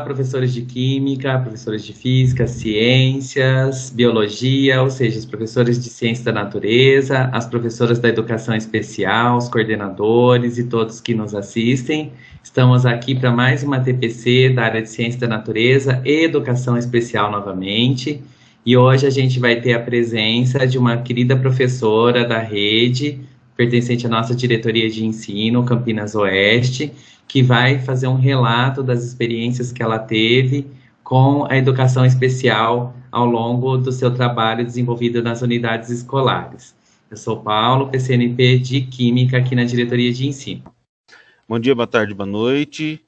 professores de Química, professores de Física, Ciências, Biologia, ou seja, os professores de Ciência da Natureza, as professoras da Educação Especial, os coordenadores e todos que nos assistem. Estamos aqui para mais uma TPC da área de Ciência da Natureza e Educação Especial novamente. E hoje a gente vai ter a presença de uma querida professora da rede, pertencente à nossa diretoria de ensino, Campinas Oeste, que vai fazer um relato das experiências que ela teve com a educação especial ao longo do seu trabalho desenvolvido nas unidades escolares. Eu sou Paulo, PCNP de Química, aqui na diretoria de ensino. Bom dia, boa tarde, boa noite.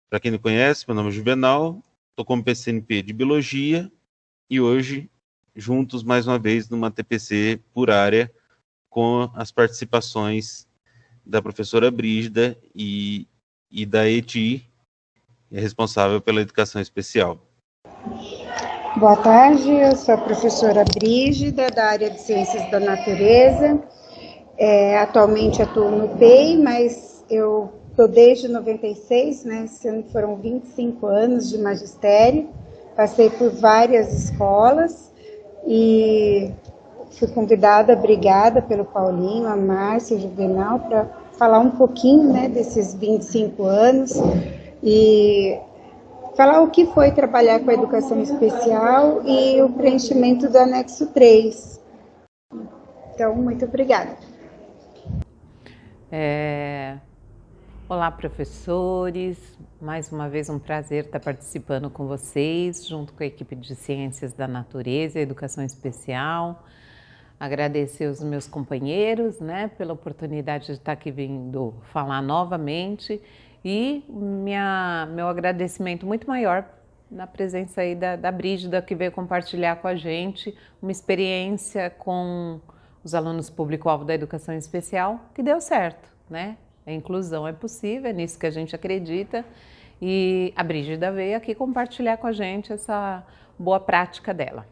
Para quem não conhece, meu nome é Juvenal, estou como PCNP de Biologia e hoje, juntos mais uma vez numa TPC por área, com as participações da professora Brígida e da ETI, responsável pela educação especial. Boa tarde, eu sou a professora Brígida, da área de Ciências da Natureza. Atualmente atuo no PEI, mas eu estou desde 96, né? Esse ano foram 25 anos de magistério, passei por várias escolas e fui convidada, obrigada pelo Paulinho, a Márcia, o Juvenal, para falar um pouquinho, né, desses 25 anos e falar o que foi trabalhar com a educação especial e o preenchimento do anexo 3. Então, muito obrigada. Olá, professores. Mais uma vez um prazer estar participando com vocês, junto com a equipe de Ciências da Natureza e Educação Especial. Agradecer os meus companheiros, né, pela oportunidade de estar aqui vindo falar novamente e meu agradecimento muito maior na presença aí da Brígida, que veio compartilhar com a gente uma experiência com os alunos público-alvo da educação especial que deu certo, né? A inclusão é possível, é nisso que a gente acredita e a Brígida veio aqui compartilhar com a gente essa boa prática dela.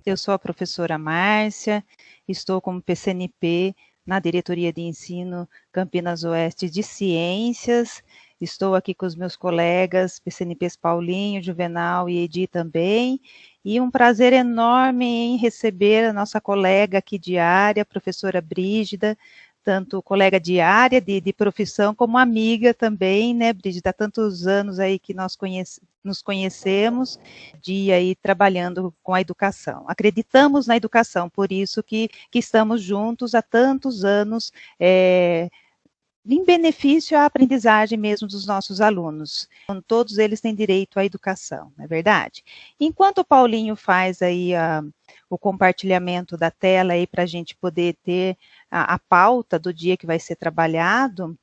Eu sou a professora Márcia, estou como PCNP na Diretoria de Ensino Campinas Oeste de Ciências, estou aqui com os meus colegas PCNPs Paulinho, Juvenal e Edi também, e um prazer enorme em receber a nossa colega aqui de área, a professora Brígida, tanto colega de área, de profissão, como amiga também, né, Brígida, há tantos anos aí que nós nos conhecemos, dia aí trabalhando com a educação. Acreditamos na educação, por isso que estamos juntos há tantos anos, em benefício à aprendizagem mesmo dos nossos alunos. Todos eles têm direito à educação, não é verdade? Enquanto o Paulinho faz aí o compartilhamento da tela aí para a gente poder ter a pauta do dia que vai ser trabalhado,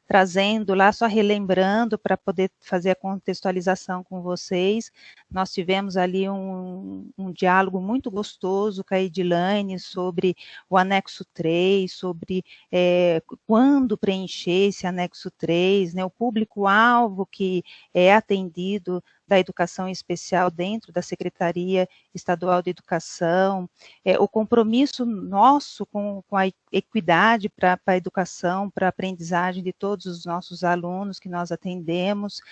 trazendo lá, só relembrando para poder fazer a contextualização com vocês. Nós tivemos ali um diálogo muito gostoso com a Edilane sobre o anexo 3, sobre quando preencher esse anexo 3, né, o público-alvo que é atendido da educação especial dentro da Secretaria Estadual de Educação, o compromisso nosso com a equidade para a educação, para a aprendizagem de todos os nossos alunos que nós atendemos.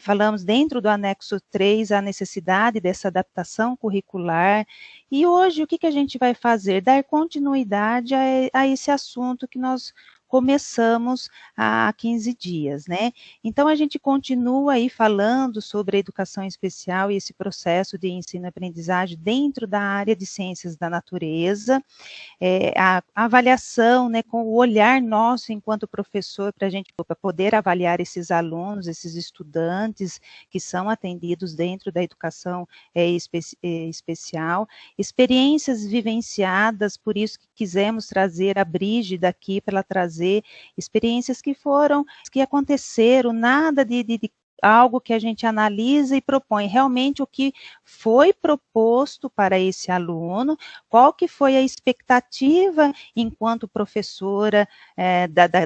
Falamos dentro do anexo 3 a necessidade dessa adaptação curricular. E hoje o que a gente vai fazer? Dar continuidade a esse assunto que nós começamos há 15 dias, né? Então, a gente continua aí falando sobre a educação especial e esse processo de ensino-aprendizagem dentro da área de ciências da natureza, a avaliação, né, com o olhar nosso enquanto professor, para a gente poder avaliar esses alunos, esses estudantes que são atendidos dentro da educação especial, experiências vivenciadas, por isso que quisemos trazer a Brígida aqui para ela trazer experiências que aconteceram, nada de algo que a gente analisa e propõe realmente o que foi proposto para esse aluno, qual que foi a expectativa enquanto professora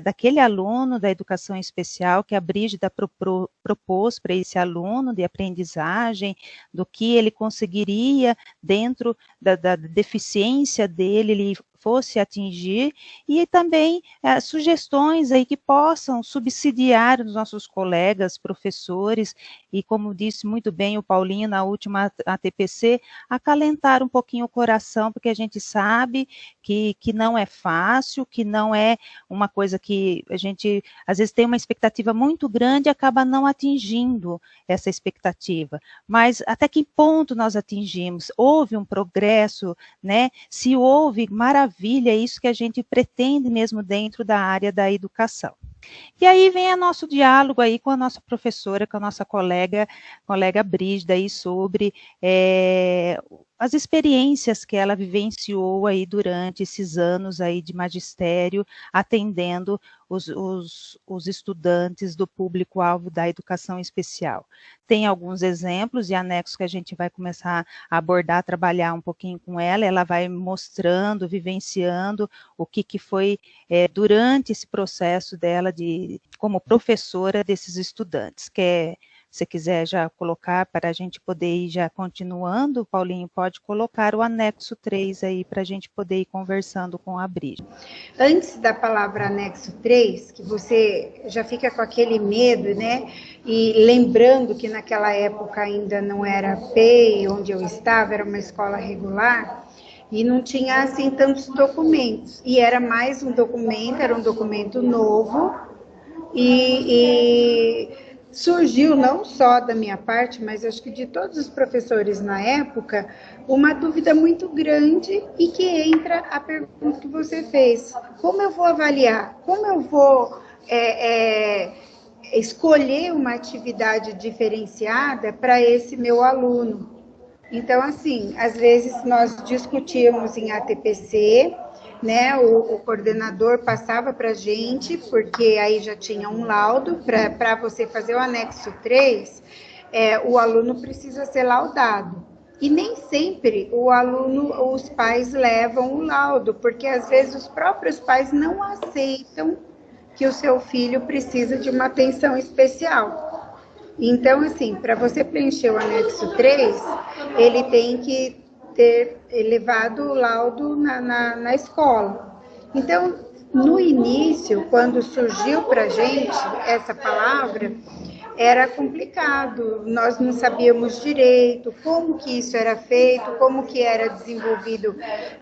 daquele aluno da educação especial que a Brígida propôs para esse aluno de aprendizagem, do que ele conseguiria dentro da deficiência dele, ele fosse atingir, e também sugestões aí que possam subsidiar os nossos colegas, professores, e como disse muito bem o Paulinho na última ATPC, acalentar um pouquinho o coração, porque a gente sabe que não é fácil, que não é uma coisa que a gente, às vezes, tem uma expectativa muito grande e acaba não atingindo essa expectativa. Mas até que ponto nós atingimos? Houve um progresso, né? Se houve, maravilha, é isso que a gente pretende mesmo dentro da área da educação. E aí vem o nosso diálogo aí com a nossa professora, com a nossa colega Brígida, aí sobre as experiências que ela vivenciou aí durante esses anos aí de magistério, atendendo os estudantes do público-alvo da educação especial. Tem alguns exemplos e anexos que a gente vai começar a abordar, trabalhar um pouquinho com ela vai mostrando, vivenciando o que foi durante esse processo dela como professora desses estudantes. Se quiser já colocar para a gente poder ir já continuando, Paulinho, pode colocar o anexo 3 aí para a gente poder ir conversando com a Brígida. Antes da palavra anexo 3, que você já fica com aquele medo, né? E lembrando que naquela época ainda não era PEI, onde eu estava, era uma escola regular, e não tinha assim tantos documentos. E era mais um documento, era um documento novo, e surgiu, não só da minha parte, mas acho que de todos os professores na época, uma dúvida muito grande e que entra a pergunta que você fez. Como eu vou avaliar? Como eu vou escolher uma atividade diferenciada para esse meu aluno? Então, assim, às vezes nós discutíamos em ATPC, né, o coordenador passava para a gente, porque aí já tinha um laudo, para você fazer o anexo 3, o aluno precisa ser laudado. E nem sempre os pais levam o laudo, porque às vezes os próprios pais não aceitam que o seu filho precisa de uma atenção especial. Então, assim, para você preencher o anexo 3, ele tem que ter levado o laudo na escola. Então, no início, quando surgiu para a gente essa palavra, era complicado, nós não sabíamos direito como que isso era feito, como que era desenvolvido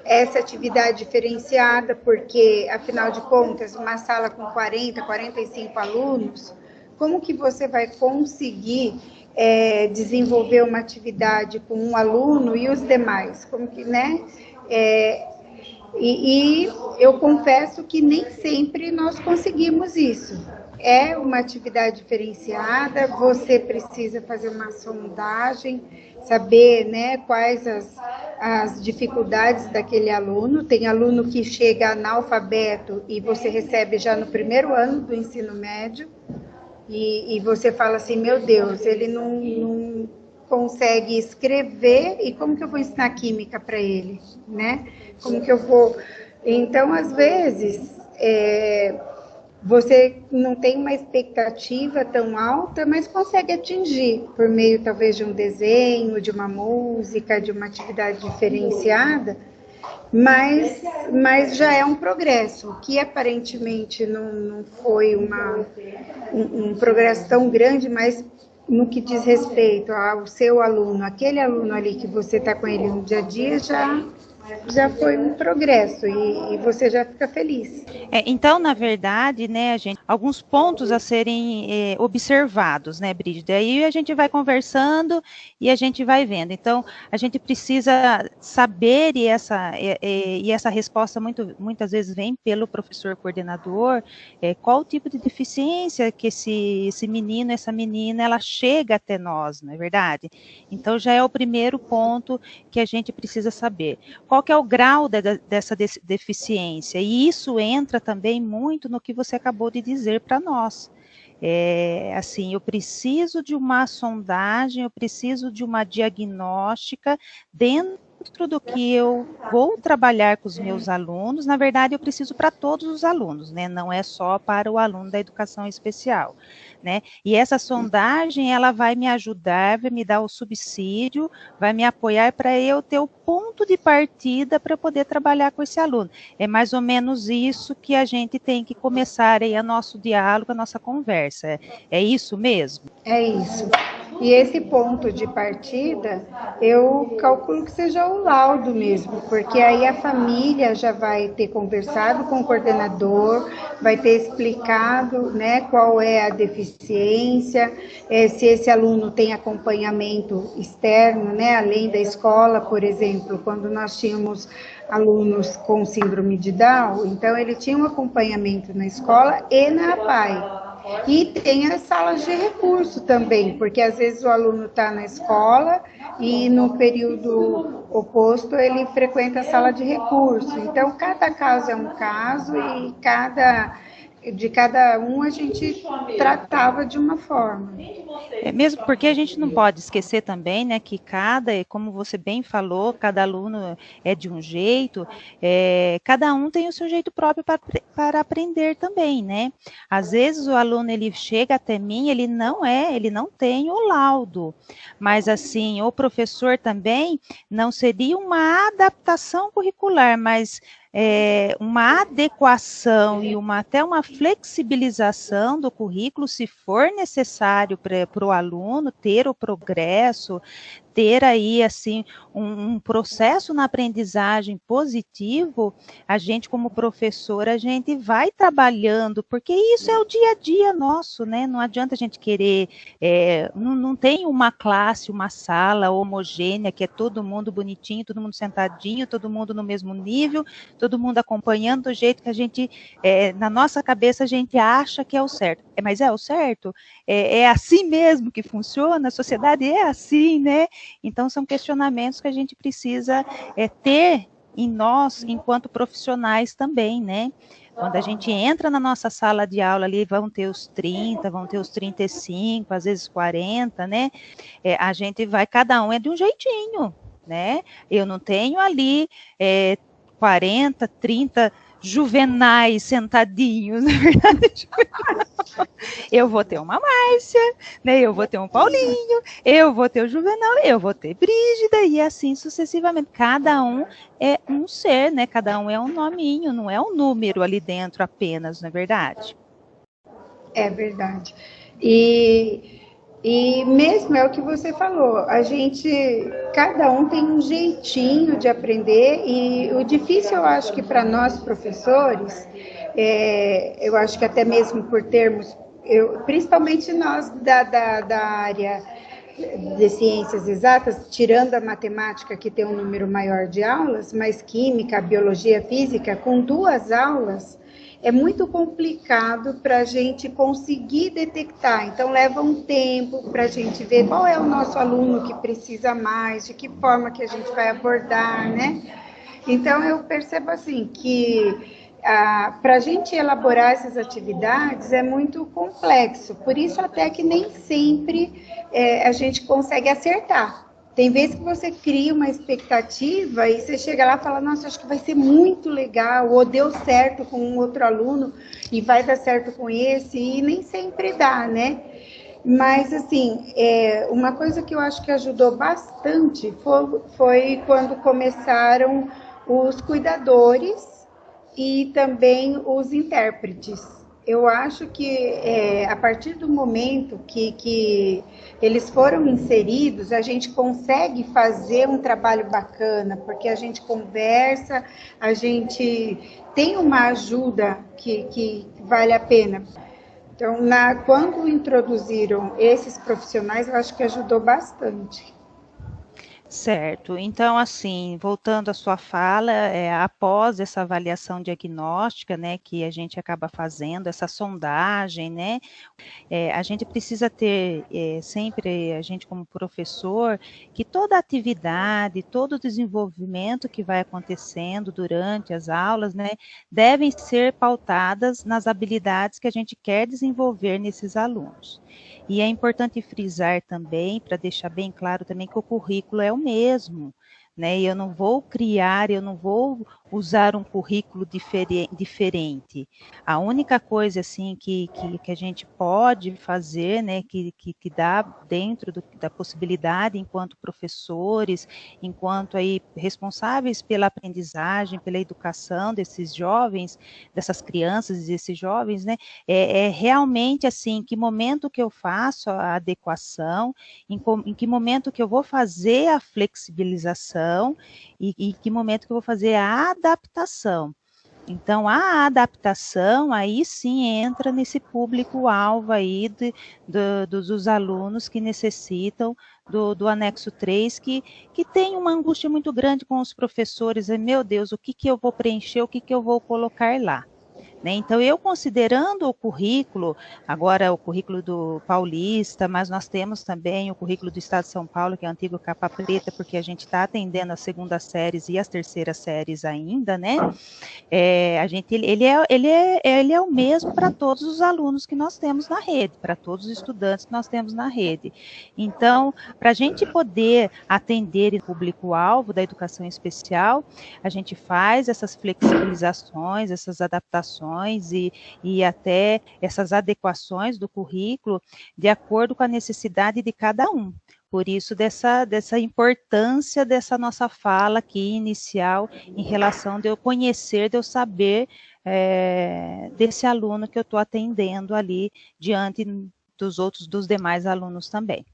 essa atividade diferenciada, porque, afinal de contas, uma sala com 40, 45 alunos, como que você vai conseguir desenvolver uma atividade com um aluno e os demais? Como que, né? E eu confesso que nem sempre nós conseguimos isso. É uma atividade diferenciada, você precisa fazer uma sondagem, saber, né, quais as dificuldades daquele aluno. Tem aluno que chega analfabeto e você recebe já no primeiro ano do ensino médio, e você fala assim, meu Deus, ele não consegue escrever, e como que eu vou ensinar química para ele, né? Como que eu vou... Então, às vezes, você não tem uma expectativa tão alta, mas consegue atingir por meio, talvez, de um desenho, de uma música, de uma atividade diferenciada, mas já é um progresso, que aparentemente não foi um progresso tão grande, mas no que diz respeito ao seu aluno, aquele aluno ali que você está com ele no dia a dia, já foi um progresso e você já fica feliz. Então, na verdade, né, alguns pontos a serem observados, né, Brígida? Aí a gente vai conversando e a gente vai vendo. Então, a gente precisa saber, e essa resposta muitas vezes vem pelo professor coordenador, qual o tipo de deficiência que esse menino, essa menina, ela chega até nós, não é verdade? Então, já é o primeiro ponto que a gente precisa saber. Qual que é o grau dessa deficiência? E isso entra também muito no que você acabou de dizer para nós. Assim, eu preciso de uma sondagem, eu preciso de uma diagnóstica dentro dentro do que eu vou trabalhar com os meus alunos, na verdade eu preciso para todos os alunos, né? Não é só para o aluno da educação especial, né? E essa sondagem, ela vai me ajudar, vai me dar o subsídio, vai me apoiar para eu ter o ponto de partida para poder trabalhar com esse aluno. É mais ou menos isso que a gente tem que começar aí a nosso diálogo, a nossa conversa. É isso mesmo? É isso. E esse ponto de partida, eu calculo que seja o laudo mesmo, porque aí a família já vai ter conversado com o coordenador, vai ter explicado, né, qual é a deficiência, se esse aluno tem acompanhamento externo, né, além da escola, por exemplo, quando nós tínhamos alunos com síndrome de Down, então ele tinha um acompanhamento na escola e na APAE. E tem as salas de recurso também, porque às vezes o aluno está na escola e no período oposto ele frequenta a sala de recurso. Então, cada caso é um caso e de cada um a gente tratava de uma forma. É mesmo porque a gente não pode esquecer também, né, que como você bem falou, cada aluno é de um jeito, cada um tem o seu jeito próprio para aprender também, né? Às vezes o aluno, ele chega até mim, ele não tem o laudo, mas assim, o professor também não seria uma adaptação curricular, mas uma adequação e até uma flexibilização do currículo, se for necessário para o aluno ter o progresso, ter aí, assim, um processo na aprendizagem positivo, a gente, como professor, a gente vai trabalhando, porque isso é o dia a dia nosso, né? Não adianta a gente querer, não tem uma classe, uma sala homogênea, que é todo mundo bonitinho, todo mundo sentadinho, todo mundo no mesmo nível, todo mundo acompanhando do jeito que a gente, na nossa cabeça, a gente acha que é o certo. Mas é o certo? É assim mesmo que funciona? A sociedade é assim, né? Então, são questionamentos que a gente precisa ter em nós, enquanto profissionais também, né? Quando a gente entra na nossa sala de aula ali, vão ter os 30, vão ter os 35, às vezes 40, né? A gente vai, cada um é de um jeitinho, né? Eu não tenho ali 40, 30 juvenais sentadinhos, na verdade. Eu vou ter uma Márcia, né? Eu vou ter um Paulinho, eu vou ter o Juvenal, eu vou ter Brígida, e assim sucessivamente. Cada um é um ser, né? Cada um é um nominho, não é um número ali dentro apenas, não é verdade? É verdade. E mesmo é o que você falou, cada um tem um jeitinho de aprender, e o difícil, eu acho que para nós professores, eu acho que até mesmo por termos, principalmente nós da área de ciências exatas, tirando a matemática, que tem um número maior de aulas, mas química, biologia, física, com 2 aulas, é muito complicado para a gente conseguir detectar. Então, leva um tempo para a gente ver qual é o nosso aluno que precisa mais, de que forma que a gente vai abordar, né? Então, eu percebo assim que para a gente elaborar essas atividades é muito complexo. Por isso, até que nem sempre a gente consegue acertar. Tem vezes que você cria uma expectativa e você chega lá e fala, nossa, acho que vai ser muito legal, ou deu certo com um outro aluno e vai dar certo com esse, e nem sempre dá, né? Mas, assim, uma coisa que eu acho que ajudou bastante foi quando começaram os cuidadores e também os intérpretes. Eu acho que a partir do momento que eles foram inseridos, a gente consegue fazer um trabalho bacana, porque a gente conversa, a gente tem uma ajuda que vale a pena. Então, quando introduziram esses profissionais, eu acho que ajudou bastante. Certo. Então, assim, voltando à sua fala, após essa avaliação diagnóstica, né, que a gente acaba fazendo, essa sondagem, né, a gente precisa ter sempre, a gente como professor, que toda atividade, todo desenvolvimento que vai acontecendo durante as aulas, né, devem ser pautadas nas habilidades que a gente quer desenvolver nesses alunos. E é importante frisar também, para deixar bem claro também, que o currículo é o mesmo, né? E eu não vou criar, eu não vou usar um currículo diferente. A única coisa assim que a gente pode fazer, né, que dá dentro da possibilidade enquanto professores, enquanto aí responsáveis pela aprendizagem, pela educação desses jovens, dessas crianças e desses jovens, né, é realmente assim, que momento que eu faço a adequação, em que momento que eu vou fazer a flexibilização e que momento que eu vou fazer a adaptação. Então, a adaptação, aí sim entra nesse público-alvo aí dos alunos que necessitam do anexo 3, que tem uma angústia muito grande com os professores, meu Deus, o que eu vou preencher, o que eu vou colocar lá? Né? Então, eu considerando o currículo, agora o currículo do Paulista, mas nós temos também o currículo do Estado de São Paulo, que é o antigo Capa Preta, porque a gente está atendendo as segundas séries e as terceiras séries ainda, né? Ele é o mesmo para todos os alunos que nós temos na rede, para todos os estudantes que nós temos na rede. Então, para a gente poder atender o público-alvo da educação especial, a gente faz essas flexibilizações, essas adaptações e até essas adequações do currículo de acordo com a necessidade de cada um. Por isso, dessa importância dessa nossa fala aqui inicial, em relação de eu conhecer, de eu saber desse aluno que eu estou atendendo ali, diante dos demais alunos também.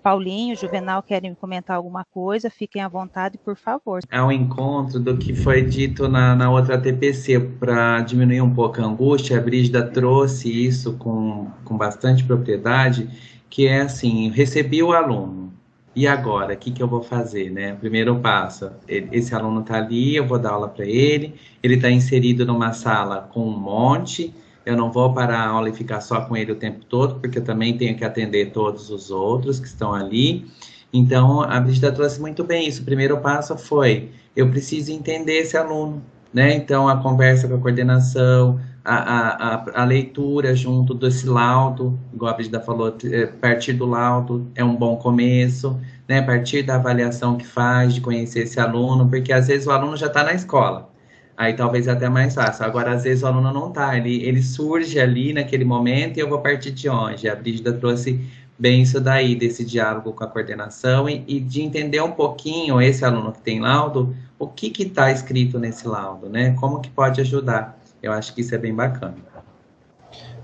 Paulinho, Juvenal, querem comentar alguma coisa? Fiquem à vontade, por favor. Ao encontro do que foi dito na outra TPC, para diminuir um pouco a angústia, a Brígida trouxe isso com bastante propriedade, que é assim, recebi o aluno, e agora, o que eu vou fazer, né? Primeiro passo, esse aluno está ali, eu vou dar aula para ele está inserido numa sala com um monte, eu não vou parar a aula e ficar só com ele o tempo todo, porque eu também tenho que atender todos os outros que estão ali. Então, a Brígida trouxe muito bem isso. O primeiro passo foi, eu preciso entender esse aluno, né? Então, a conversa com a coordenação, a leitura junto desse laudo, igual a Brígida falou, partir do laudo é um bom começo, né? A partir da avaliação que faz, de conhecer esse aluno, porque às vezes o aluno já está na escola, aí talvez até mais fácil. Agora, às vezes o aluno não está, ele surge ali naquele momento e eu vou partir de onde? A Brígida trouxe bem isso daí, desse diálogo com a coordenação e de entender um pouquinho esse aluno que tem laudo, o que está escrito nesse laudo, né? Como que pode ajudar? Eu acho que isso é bem bacana.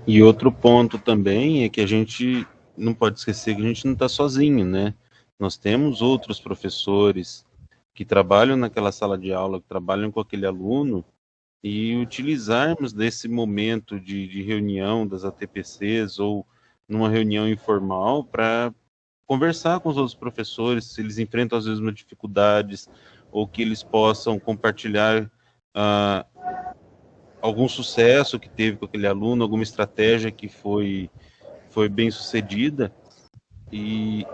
E outro ponto também é que a gente não pode esquecer que a gente não está sozinho, né? Nós temos outros professores que trabalham naquela sala de aula, que trabalham com aquele aluno, e utilizarmos desse momento de reunião das ATPCs ou numa reunião informal para conversar com os outros professores, se eles enfrentam as mesmas dificuldades, ou que eles possam compartilhar algum sucesso que teve com aquele aluno, alguma estratégia que foi bem sucedida, e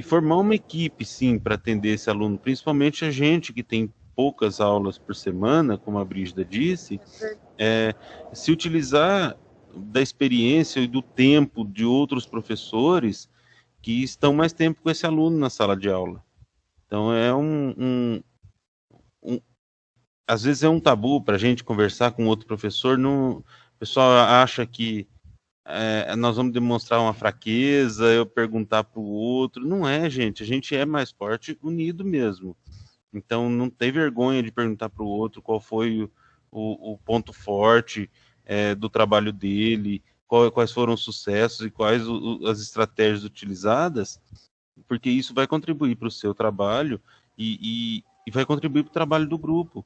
formar uma equipe, sim, para atender esse aluno, principalmente a gente que tem poucas aulas por semana, como a Brígida disse, se utilizar da experiência e do tempo de outros professores que estão mais tempo com esse aluno na sala de aula. Então, às vezes é um tabu para a gente conversar com outro professor, o pessoal acha que nós vamos demonstrar uma fraqueza, eu perguntar para o outro. Não é, gente, a gente é mais forte unido mesmo. Então, não tem vergonha de perguntar para o outro qual foi o ponto forte do trabalho dele, quais foram os sucessos e quais as estratégias utilizadas, porque isso vai contribuir para o seu trabalho e vai contribuir para o trabalho do grupo.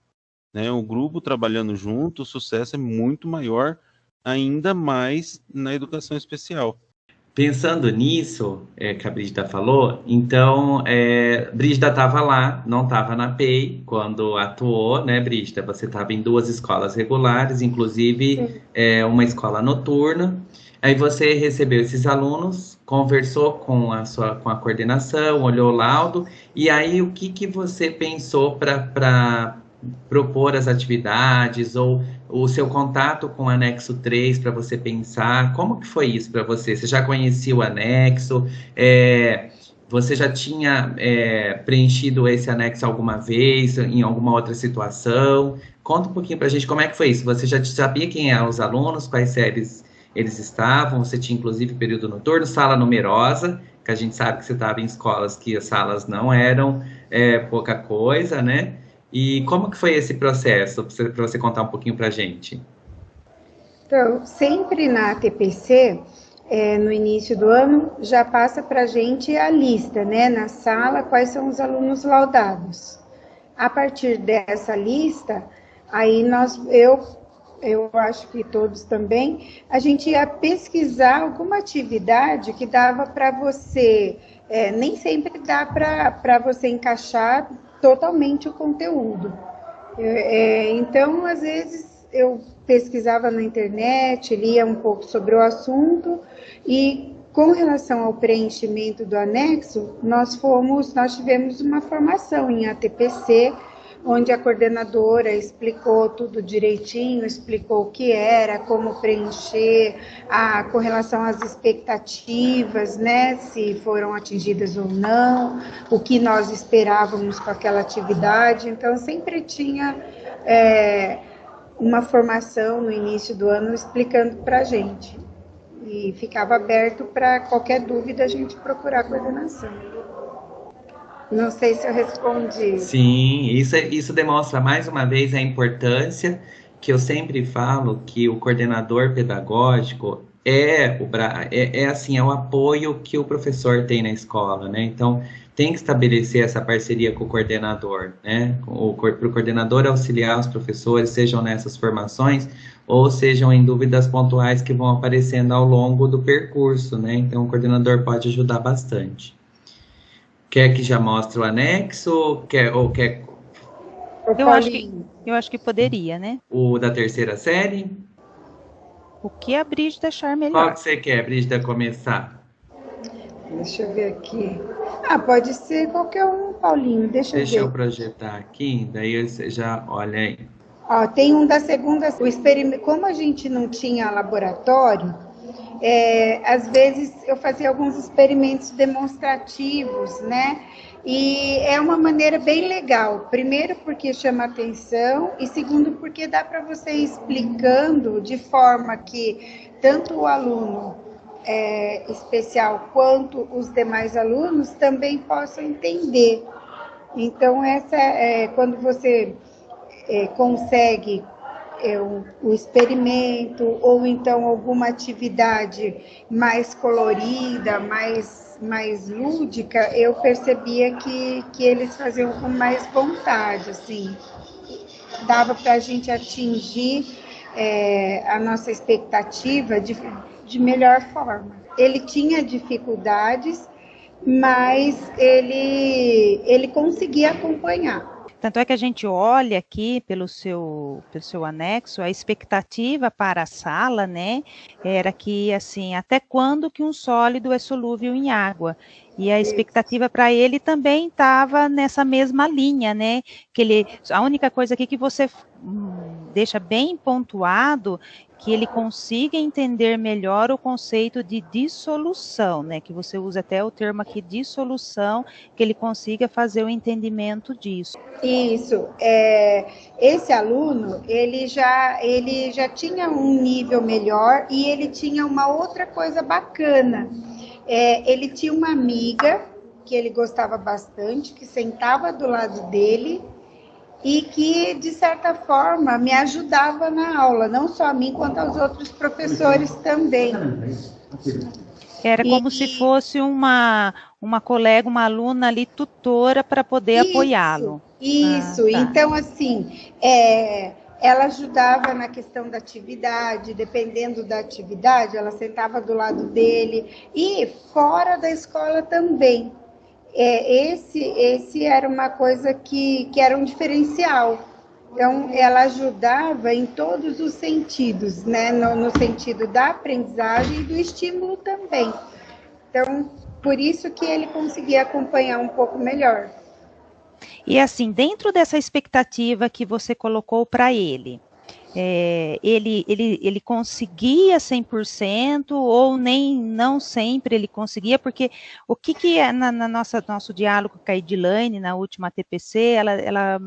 Né? O grupo trabalhando junto, o sucesso é muito maior, ainda mais na educação especial. Pensando nisso, que a Brígida falou, então, Brígida estava lá, não estava na PEI quando atuou, né, Brígida? Você estava em 2 escolas regulares, inclusive uma escola noturna. Aí você recebeu esses alunos, conversou com a coordenação, olhou o laudo, e aí o que você pensou para propor as atividades, ou o seu contato com o anexo 3 para você pensar, como que foi isso para você? Você já conhecia o anexo? Você já tinha preenchido esse anexo alguma vez, em alguma outra situação? Conta um pouquinho para a gente como é que foi isso. Você já sabia quem eram os alunos, quais séries eles estavam? Você tinha, inclusive, período noturno, sala numerosa, que a gente sabe que você estava em escolas que as salas não eram pouca coisa, né? E como que foi esse processo, para você contar um pouquinho para a gente? Então, sempre na TPC, no início do ano, já passa para a gente a lista, né, na sala, quais são os alunos laudados. A partir dessa lista, aí eu acho que todos também, a gente ia pesquisar alguma atividade que dava para você, nem sempre dá para você encaixar totalmente o conteúdo. Então, às vezes, eu pesquisava na internet, lia um pouco sobre o assunto e, com relação ao preenchimento do anexo, nós tivemos uma formação em ATPC, onde a coordenadora explicou tudo direitinho, explicou o que era, como preencher, com relação às expectativas, né, se foram atingidas ou não, o que nós esperávamos com aquela atividade. Então, sempre tinha uma formação no início do ano explicando para a gente. E ficava aberto para qualquer dúvida a gente procurar a coordenação. Não sei se eu respondi. Sim, isso demonstra mais uma vez a importância que eu sempre falo que o coordenador pedagógico é o apoio que o professor tem na escola, né? Então, tem que estabelecer essa parceria com o coordenador, né? Para o coordenador auxiliar os professores, sejam nessas formações ou sejam em dúvidas pontuais que vão aparecendo ao longo do percurso, né? Então, o coordenador pode ajudar bastante. Quer que já mostre o anexo? Quer? Eu acho que poderia, né? O da terceira série? O que a Brígida achar melhor. Qual que você quer, Brígida, começar? Deixa eu ver aqui. Pode ser qualquer um, Paulinho. Deixa eu ver. Deixa eu projetar aqui, daí você já olha aí. Tem um da segunda. O experimento, como a gente não tinha laboratório, às vezes eu fazia alguns experimentos demonstrativos, né? E é uma maneira bem legal. Primeiro, porque chama atenção, e segundo, porque dá para você ir explicando de forma que tanto o aluno especial quanto os demais alunos também possam entender. Então, quando você consegue o experimento, ou então alguma atividade mais colorida, mais lúdica, eu percebia que eles faziam com mais vontade, assim, dava para a gente atingir a nossa expectativa de melhor forma. Ele tinha dificuldades, mas ele conseguia acompanhar. Tanto é que a gente olha aqui pelo seu anexo, a expectativa para a sala, né, era que, assim, até quando que um sólido é solúvel em água? E a expectativa para ele também estava nessa mesma linha, né, a única coisa aqui que você deixa bem pontuado, que ele consiga entender melhor o conceito de dissolução, né, que você usa até o termo aqui, dissolução, que ele consiga fazer o entendimento disso. Isso, esse aluno, ele já tinha um nível melhor e ele tinha uma outra coisa bacana. Ele tinha uma amiga que ele gostava bastante, que sentava do lado dele e que, de certa forma, me ajudava na aula, não só a mim, quanto aos outros professores também. Era como se fosse uma colega, uma aluna ali, tutora, para poder apoiá-lo. Isso, tá. Então, assim, ela ajudava na questão da atividade, dependendo da atividade, ela sentava do lado dele, e fora da escola também. Esse era uma coisa que era um diferencial. Então, ela ajudava em todos os sentidos, né? No sentido da aprendizagem e do estímulo também. Então, por isso que ele conseguia acompanhar um pouco melhor. E assim, dentro dessa expectativa que você colocou para ele, ele conseguia 100% ou não sempre ele conseguia, porque o que é nosso diálogo com a Edilane, na última TPC, ela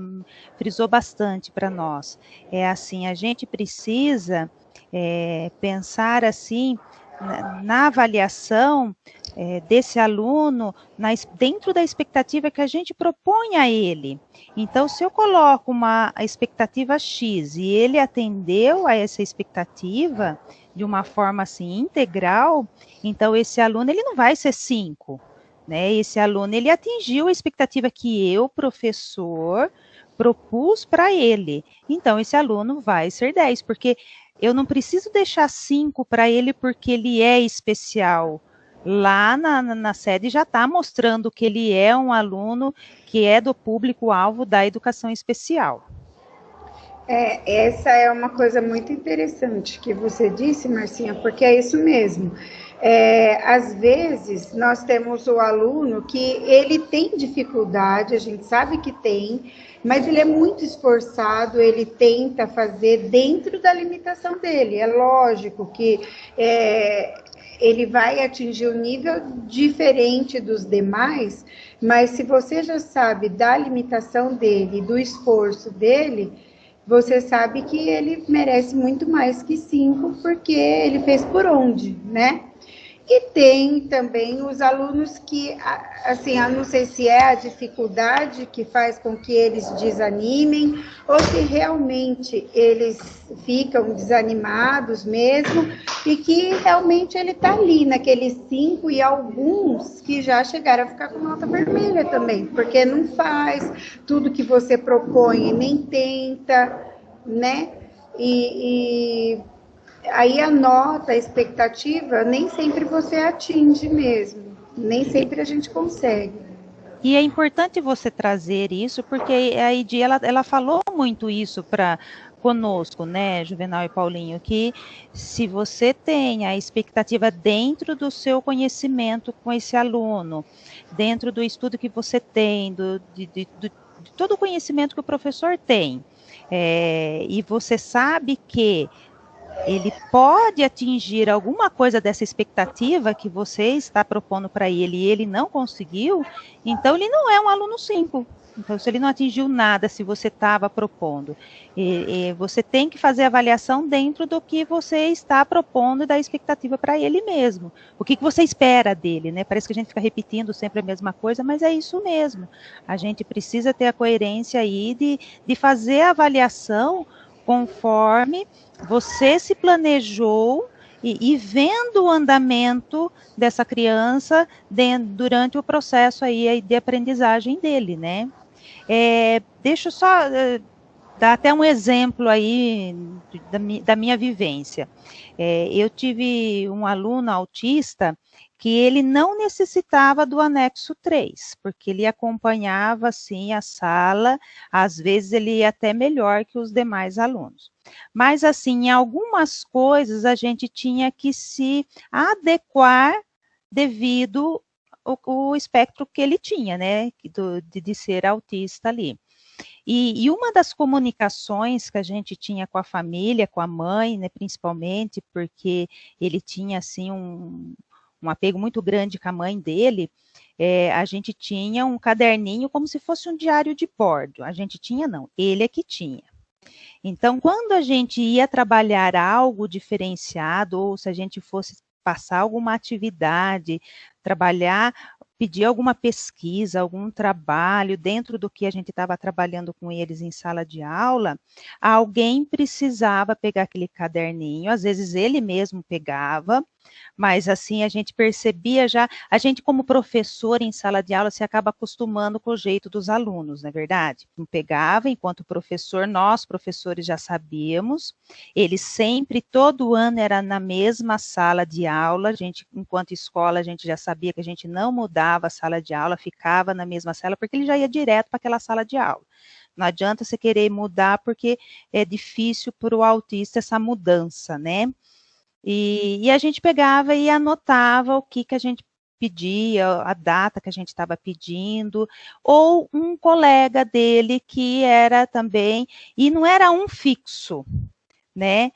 frisou bastante para nós. É assim, a gente precisa pensar assim, na avaliação desse aluno, dentro da expectativa que a gente propõe a ele. Então, se eu coloco uma expectativa X e ele atendeu a essa expectativa de uma forma assim integral, então esse aluno ele não vai ser 5, né? Esse aluno ele atingiu a expectativa que eu, professor, propus para ele. Então, esse aluno vai ser 10, porque eu não preciso deixar 5 para ele porque ele é especial. Lá na sede já está mostrando que ele é um aluno que é do público-alvo da educação especial. Essa é uma coisa muito interessante que você disse, Marcinha, porque é isso mesmo. Às vezes, nós temos o aluno que ele tem dificuldade, a gente sabe que tem, mas ele é muito esforçado, ele tenta fazer dentro da limitação dele. É lógico que ele vai atingir um nível diferente dos demais, mas se você já sabe da limitação dele, do esforço dele, você sabe que ele merece muito mais que 5, porque ele fez por onde, né? E tem também os alunos que, assim, eu não sei se é a dificuldade que faz com que eles desanimem, ou se realmente eles ficam desanimados mesmo, e que realmente ele está ali naqueles 5, e alguns que já chegaram a ficar com nota vermelha também, porque não faz tudo que você propõe, nem tenta, né? Aí a nota, a expectativa, nem sempre você atinge mesmo, nem sempre a gente consegue. E é importante você trazer isso, porque a Edi, ela falou muito isso para conosco, né, Juvenal e Paulinho, que se você tem a expectativa dentro do seu conhecimento com esse aluno, dentro do estudo que você tem, de todo o conhecimento que o professor tem, e você sabe que ele pode atingir alguma coisa dessa expectativa que você está propondo para ele e ele não conseguiu, então ele não é um aluno 5. Então, se ele não atingiu nada, se você estava propondo, você tem que fazer a avaliação dentro do que você está propondo e da expectativa para ele mesmo. O que você espera dele, né? Parece que a gente fica repetindo sempre a mesma coisa, mas é isso mesmo. A gente precisa ter a coerência aí de fazer a avaliação conforme você se planejou e vendo o andamento dessa criança durante o processo aí de aprendizagem dele, né? Deixa eu só dar até um exemplo aí da minha vivência. Eu tive um aluno autista que ele não necessitava do anexo 3, porque ele acompanhava, assim, a sala, às vezes ele ia até melhor que os demais alunos. Mas, assim, em algumas coisas a gente tinha que se adequar devido ao espectro que ele tinha, né, de ser autista ali. E uma das comunicações que a gente tinha com a família, com a mãe, né, principalmente, porque ele tinha, assim, um apego muito grande com a mãe dele, a gente tinha um caderninho como se fosse um diário de bordo. A gente tinha, não, ele é que tinha. Então, quando a gente ia trabalhar algo diferenciado, ou se a gente fosse passar alguma atividade, trabalhar, pedir alguma pesquisa, algum trabalho dentro do que a gente estava trabalhando com eles em sala de aula, alguém precisava pegar aquele caderninho, às vezes ele mesmo pegava, mas assim a gente percebia já, a gente como professor em sala de aula se acaba acostumando com o jeito dos alunos, não é verdade? Pegava, enquanto professor, nós professores já sabíamos, ele sempre, todo ano era na mesma sala de aula, a gente, enquanto escola, a gente já sabia que a gente não mudava a sala de aula, ficava na mesma sala, porque ele já ia direto para aquela sala de aula. Não adianta você querer mudar, porque é difícil para o autista essa mudança, né? E a gente pegava e anotava o que a gente pedia, a data que a gente estava pedindo, ou um colega dele que era também, e não era um fixo, né?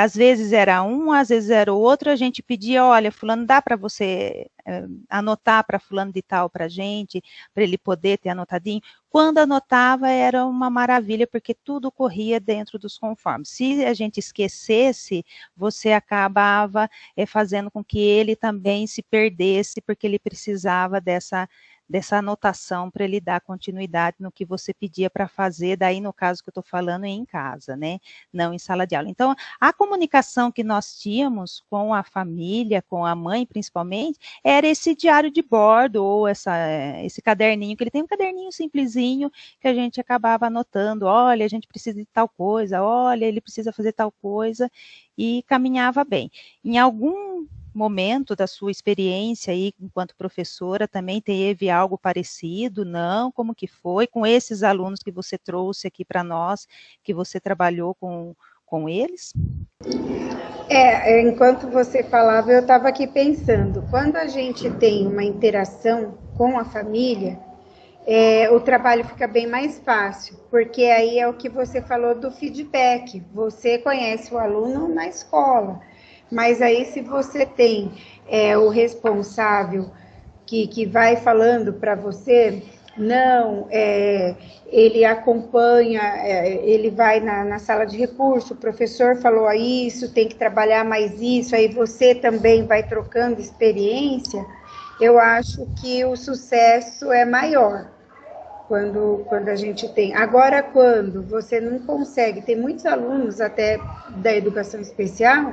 Às vezes era um, às vezes era o outro, a gente pedia, olha, fulano, dá para você anotar para fulano de tal para a gente, para ele poder ter anotadinho. Quando anotava era uma maravilha, porque tudo corria dentro dos conformes. Se a gente esquecesse, você acabava fazendo com que ele também se perdesse, porque ele precisava dessa anotação para ele dar continuidade no que você pedia para fazer, daí no caso que eu estou falando em casa, né, não em sala de aula. Então, a comunicação que nós tínhamos com a família, com a mãe principalmente, era esse diário de bordo, ou esse caderninho, que ele tem um caderninho simplesinho, que a gente acabava anotando, olha, a gente precisa de tal coisa, olha, ele precisa fazer tal coisa, e caminhava bem. Em algum momento da sua experiência aí enquanto professora também teve algo parecido? Não? Como que foi com esses alunos que você trouxe aqui para nós, que você trabalhou com eles? Enquanto você falava, eu estava aqui pensando, quando a gente tem uma interação com a família, o trabalho fica bem mais fácil, porque aí é o que você falou do feedback, você conhece o aluno na escola, mas aí se você tem o responsável que vai falando para você, não, ele acompanha, ele vai na sala de recurso, o professor falou isso, tem que trabalhar mais isso, aí você também vai trocando experiência, eu acho que o sucesso é maior quando a gente tem. Agora, quando você não consegue, tem muitos alunos até da educação especial,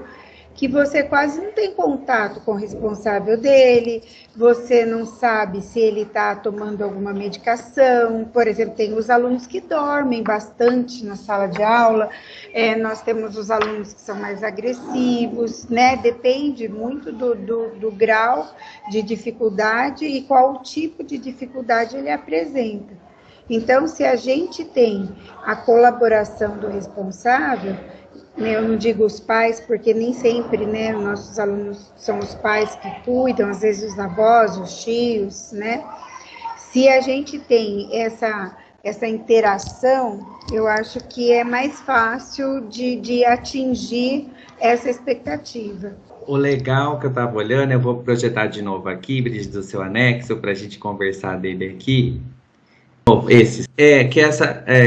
que você quase não tem contato com o responsável dele, você não sabe se ele está tomando alguma medicação. Por exemplo, tem os alunos que dormem bastante na sala de aula, nós temos os alunos que são mais agressivos, né? Depende muito do grau de dificuldade e qual tipo de dificuldade ele apresenta. Então, se a gente tem a colaboração do responsável, eu não digo os pais, porque nem sempre, né, nossos alunos são os pais que cuidam, às vezes os avós, os tios, né? Se a gente tem essa interação, eu acho que é mais fácil de atingir essa expectativa. O legal que eu estava olhando, eu vou projetar de novo aqui, Brígida, do seu anexo, para a gente conversar dele aqui.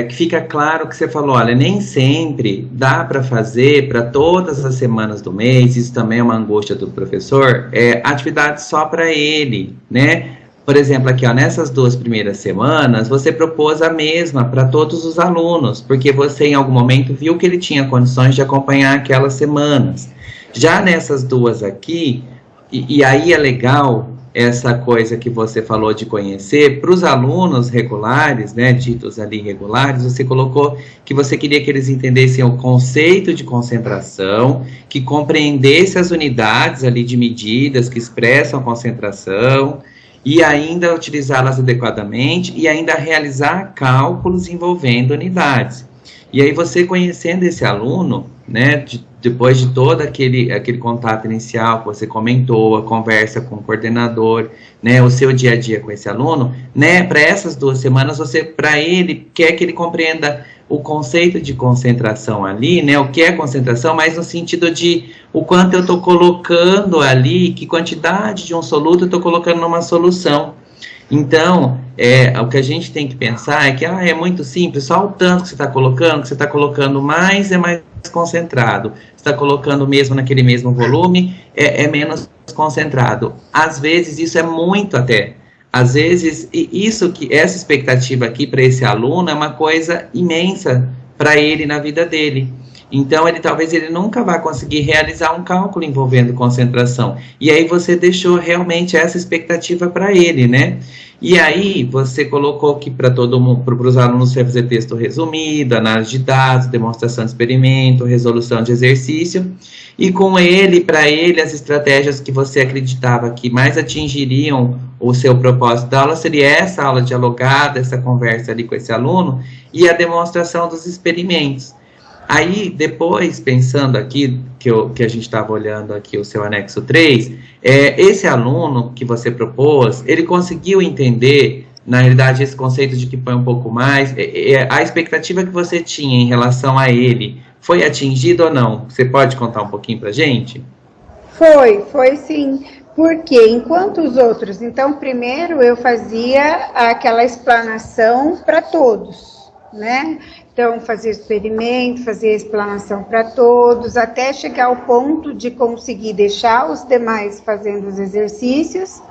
Que fica claro que você falou, olha, nem sempre dá para fazer para todas as semanas do mês, isso também é uma angústia do professor, atividade só para ele, né? Por exemplo, aqui, ó, nessas 2 primeiras semanas, você propôs a mesma para todos os alunos, porque você em algum momento viu que ele tinha condições de acompanhar aquelas semanas. Já nessas 2 aqui, e aí é legal essa coisa que você falou de conhecer, para os alunos regulares, né, ditos ali regulares, você colocou que você queria que eles entendessem o conceito de concentração, que compreendesse as unidades ali de medidas que expressam concentração, e ainda utilizá-las adequadamente, e ainda realizar cálculos envolvendo unidades. E aí você conhecendo esse aluno, né, depois de todo aquele contato inicial que você comentou, a conversa com o coordenador, né, o seu dia a dia com esse aluno, né, para essas 2 semanas, você, para ele, quer que ele compreenda o conceito de concentração ali, né, o que é concentração, mas no sentido de o quanto eu estou colocando ali, que quantidade de um soluto eu estou colocando numa solução. Então, o que a gente tem que pensar é que é muito simples, só o tanto que você está colocando mais é mais concentrado, você está colocando mesmo naquele mesmo volume, é menos concentrado. Às vezes, isso é muito até. Às vezes, essa expectativa aqui para esse aluno é uma coisa imensa para ele na vida dele. Então, talvez ele nunca vá conseguir realizar um cálculo envolvendo concentração. E aí você deixou realmente essa expectativa para ele, né? E aí você colocou que para todo mundo, para os alunos você fazer texto resumido, análise de dados, demonstração de experimento, resolução de exercício. E com ele, para ele, as estratégias que você acreditava que mais atingiriam o seu propósito da aula seria essa aula dialogada, essa conversa ali com esse aluno e a demonstração dos experimentos. Aí, depois, pensando aqui, que a gente estava olhando aqui o seu anexo 3, esse aluno que você propôs, ele conseguiu entender, na realidade, esse conceito de que põe um pouco mais, a expectativa que você tinha em relação a ele foi atingido ou não? Você pode contar um pouquinho para a gente? Foi sim. Porque enquanto os outros, então primeiro eu fazia aquela explanação para todos, né? Então fazia experimento, fazia explanação para todos, até chegar ao ponto de conseguir deixar os demais fazendo os exercícios.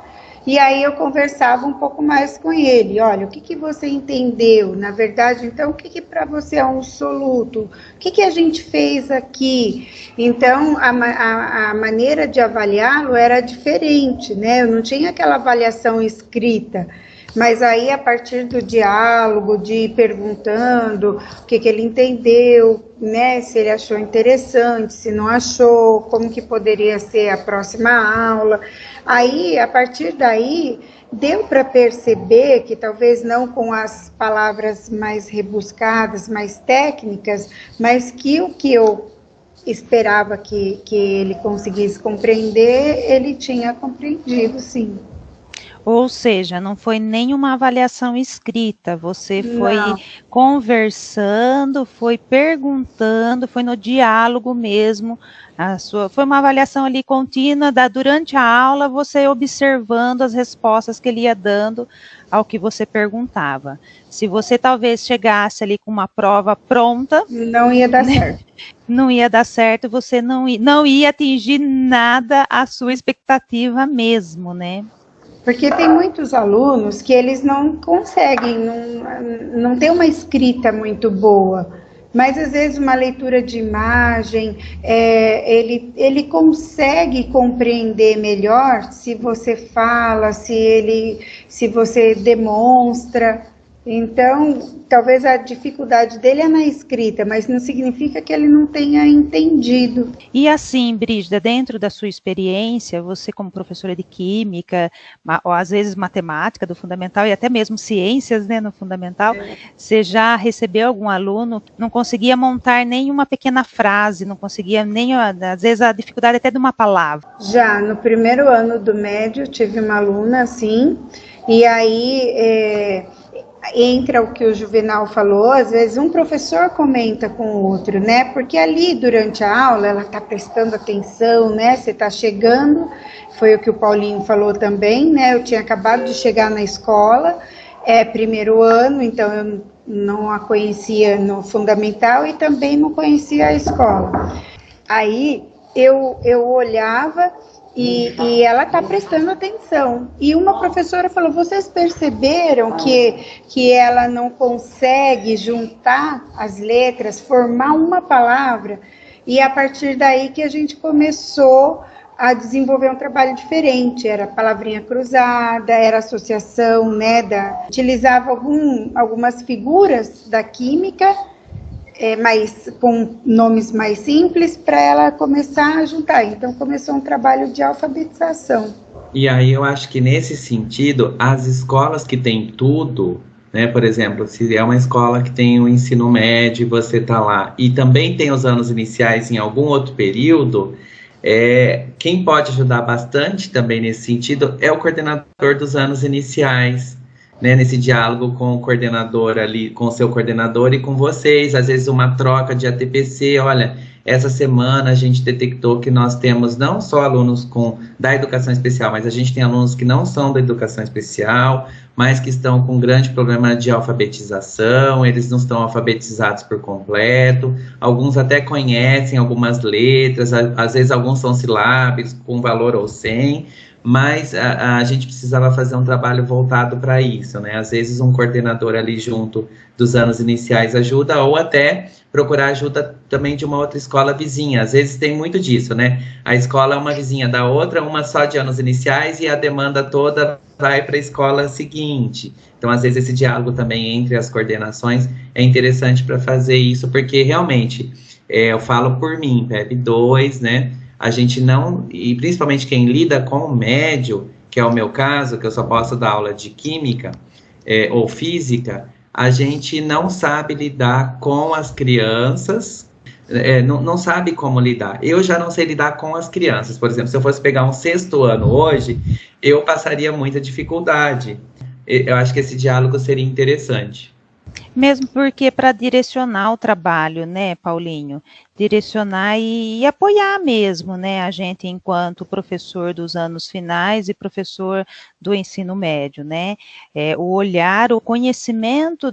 E aí eu conversava um pouco mais com ele, olha, o que você entendeu? Na verdade, então, o que para você é um soluto? O que a gente fez aqui? Então, a maneira de avaliá-lo era diferente, né? Eu não tinha aquela avaliação escrita, mas aí a partir do diálogo, de ir perguntando o que ele entendeu, né? Se ele achou interessante, se não achou, como que poderia ser a próxima aula. Aí, a partir daí, deu para perceber que talvez não com as palavras mais rebuscadas, mais técnicas, mas que o que eu esperava que ele conseguisse compreender, ele tinha compreendido, sim. Ou seja, não foi nenhuma avaliação escrita, você foi Não. conversando, foi perguntando, foi no diálogo mesmo, foi uma avaliação ali contínua, durante a aula, você observando as respostas que ele ia dando ao que você perguntava. Se você talvez chegasse ali com uma prova pronta... Não ia dar certo. Não ia dar certo, você não ia atingir nada a sua expectativa mesmo, né? Porque tem muitos alunos que eles não conseguem, não tem uma escrita muito boa, mas às vezes uma leitura de imagem, ele consegue compreender melhor se você fala, se você demonstra. Então, talvez a dificuldade dele é na escrita, mas não significa que ele não tenha entendido. E assim, Brígida, dentro da sua experiência, você como professora de química, ou às vezes matemática do fundamental e até mesmo ciências, né, no fundamental, você já recebeu algum aluno que não conseguia montar nenhuma pequena frase, não conseguia nem, às vezes, a dificuldade até de uma palavra? Já, no primeiro ano do médio, tive uma aluna assim, e aí... entra o que o Juvenal falou, às vezes um professor comenta com o outro, né? Porque ali, durante a aula, ela está prestando atenção, né? Você está chegando, foi o que o Paulinho falou também, né? Eu tinha acabado de chegar na escola, primeiro ano, então eu não a conhecia no fundamental e também não conhecia a escola. Aí, eu olhava... E ela está prestando atenção. E uma professora falou, vocês perceberam que ela não consegue juntar as letras, formar uma palavra? E a partir daí que a gente começou a desenvolver um trabalho diferente. Era palavrinha cruzada, era associação, né? Utilizava algumas figuras da química, mas com nomes mais simples, para ela começar a juntar. Então, começou um trabalho de alfabetização. E aí, eu acho que nesse sentido, as escolas que têm tudo, né, por exemplo, se é uma escola que tem o ensino médio, você está lá, e também tem os anos iniciais em algum outro período, quem pode ajudar bastante também nesse sentido é o coordenador dos anos iniciais, né, nesse diálogo com o coordenador ali, com o seu coordenador e com vocês, às vezes uma troca de ATPC, olha, essa semana a gente detectou que nós temos não só alunos da educação especial, mas a gente tem alunos que não são da educação especial, mas que estão com um grande problema de alfabetização, eles não estão alfabetizados por completo, alguns até conhecem algumas letras, às vezes alguns são silábicos, com valor ou sem, mas a gente precisava fazer um trabalho voltado para isso, né? Às vezes um coordenador ali junto dos anos iniciais ajuda, ou até procurar ajuda também de uma outra escola vizinha. Às vezes tem muito disso, né? A escola é uma vizinha da outra, uma só de anos iniciais, e a demanda toda vai para a escola seguinte. Então, às vezes, esse diálogo também entre as coordenações é interessante para fazer isso, porque realmente, eu falo por mim, PEB 2, né? A gente não, e principalmente quem lida com o médio, que é o meu caso, que eu só posso dar aula de química ou física, a gente não sabe lidar com as crianças, não sabe como lidar. Eu já não sei lidar com as crianças, por exemplo, se eu fosse pegar um 6º ano hoje, eu passaria muita dificuldade. Eu acho que esse diálogo seria interessante. Mesmo porque para direcionar o trabalho, né, Paulinho? Direcionar e apoiar mesmo, né, a gente enquanto professor dos anos finais e professor do ensino médio, né? O olhar, o conhecimento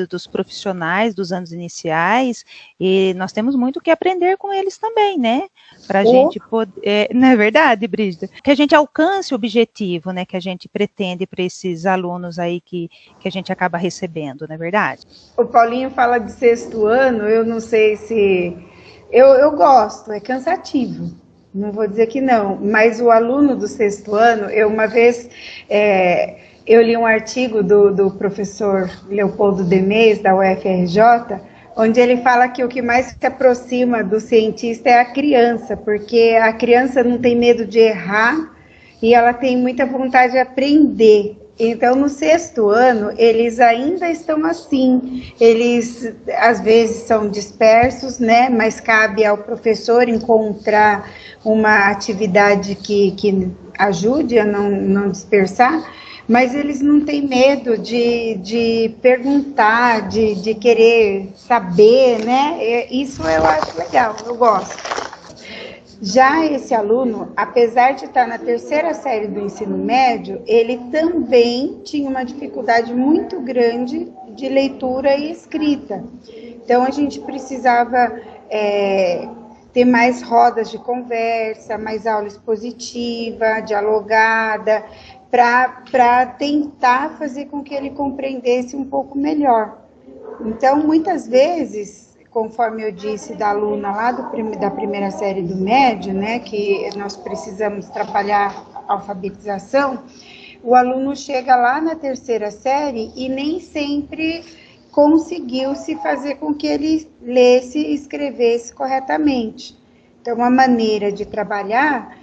dos profissionais dos anos iniciais, e nós temos muito que aprender com eles também, né? Para a gente poder, não é verdade, Brígida? Que a gente alcance o objetivo, né, que a gente pretende para esses alunos aí que a gente acaba recebendo, não é verdade? O Paulinho fala de sexto ano, eu não sei se... Eu gosto, é cansativo, não vou dizer que não, mas o aluno do sexto ano, uma vez eu li um artigo do professor Leopoldo Demes, da UFRJ, onde ele fala que o que mais se aproxima do cientista é a criança, porque a criança não tem medo de errar e ela tem muita vontade de aprender. Então, no sexto ano, eles ainda estão assim, eles às vezes são dispersos, né? Mas cabe ao professor encontrar uma atividade que ajude a não dispersar, mas eles não têm medo de perguntar, de querer saber, né? Isso eu acho legal, eu gosto. Já esse aluno, apesar de estar na terceira série do ensino médio, ele também tinha uma dificuldade muito grande de leitura e escrita. Então, a gente precisava ter mais rodas de conversa, mais aula expositiva, dialogada, para tentar fazer com que ele compreendesse um pouco melhor. Então, muitas vezes... Conforme eu disse da aluna lá da primeira série do médio, né, que nós precisamos trabalhar a alfabetização, o aluno chega lá na terceira série e nem sempre conseguiu se fazer com que ele lesse e escrevesse corretamente. Então, uma maneira de trabalhar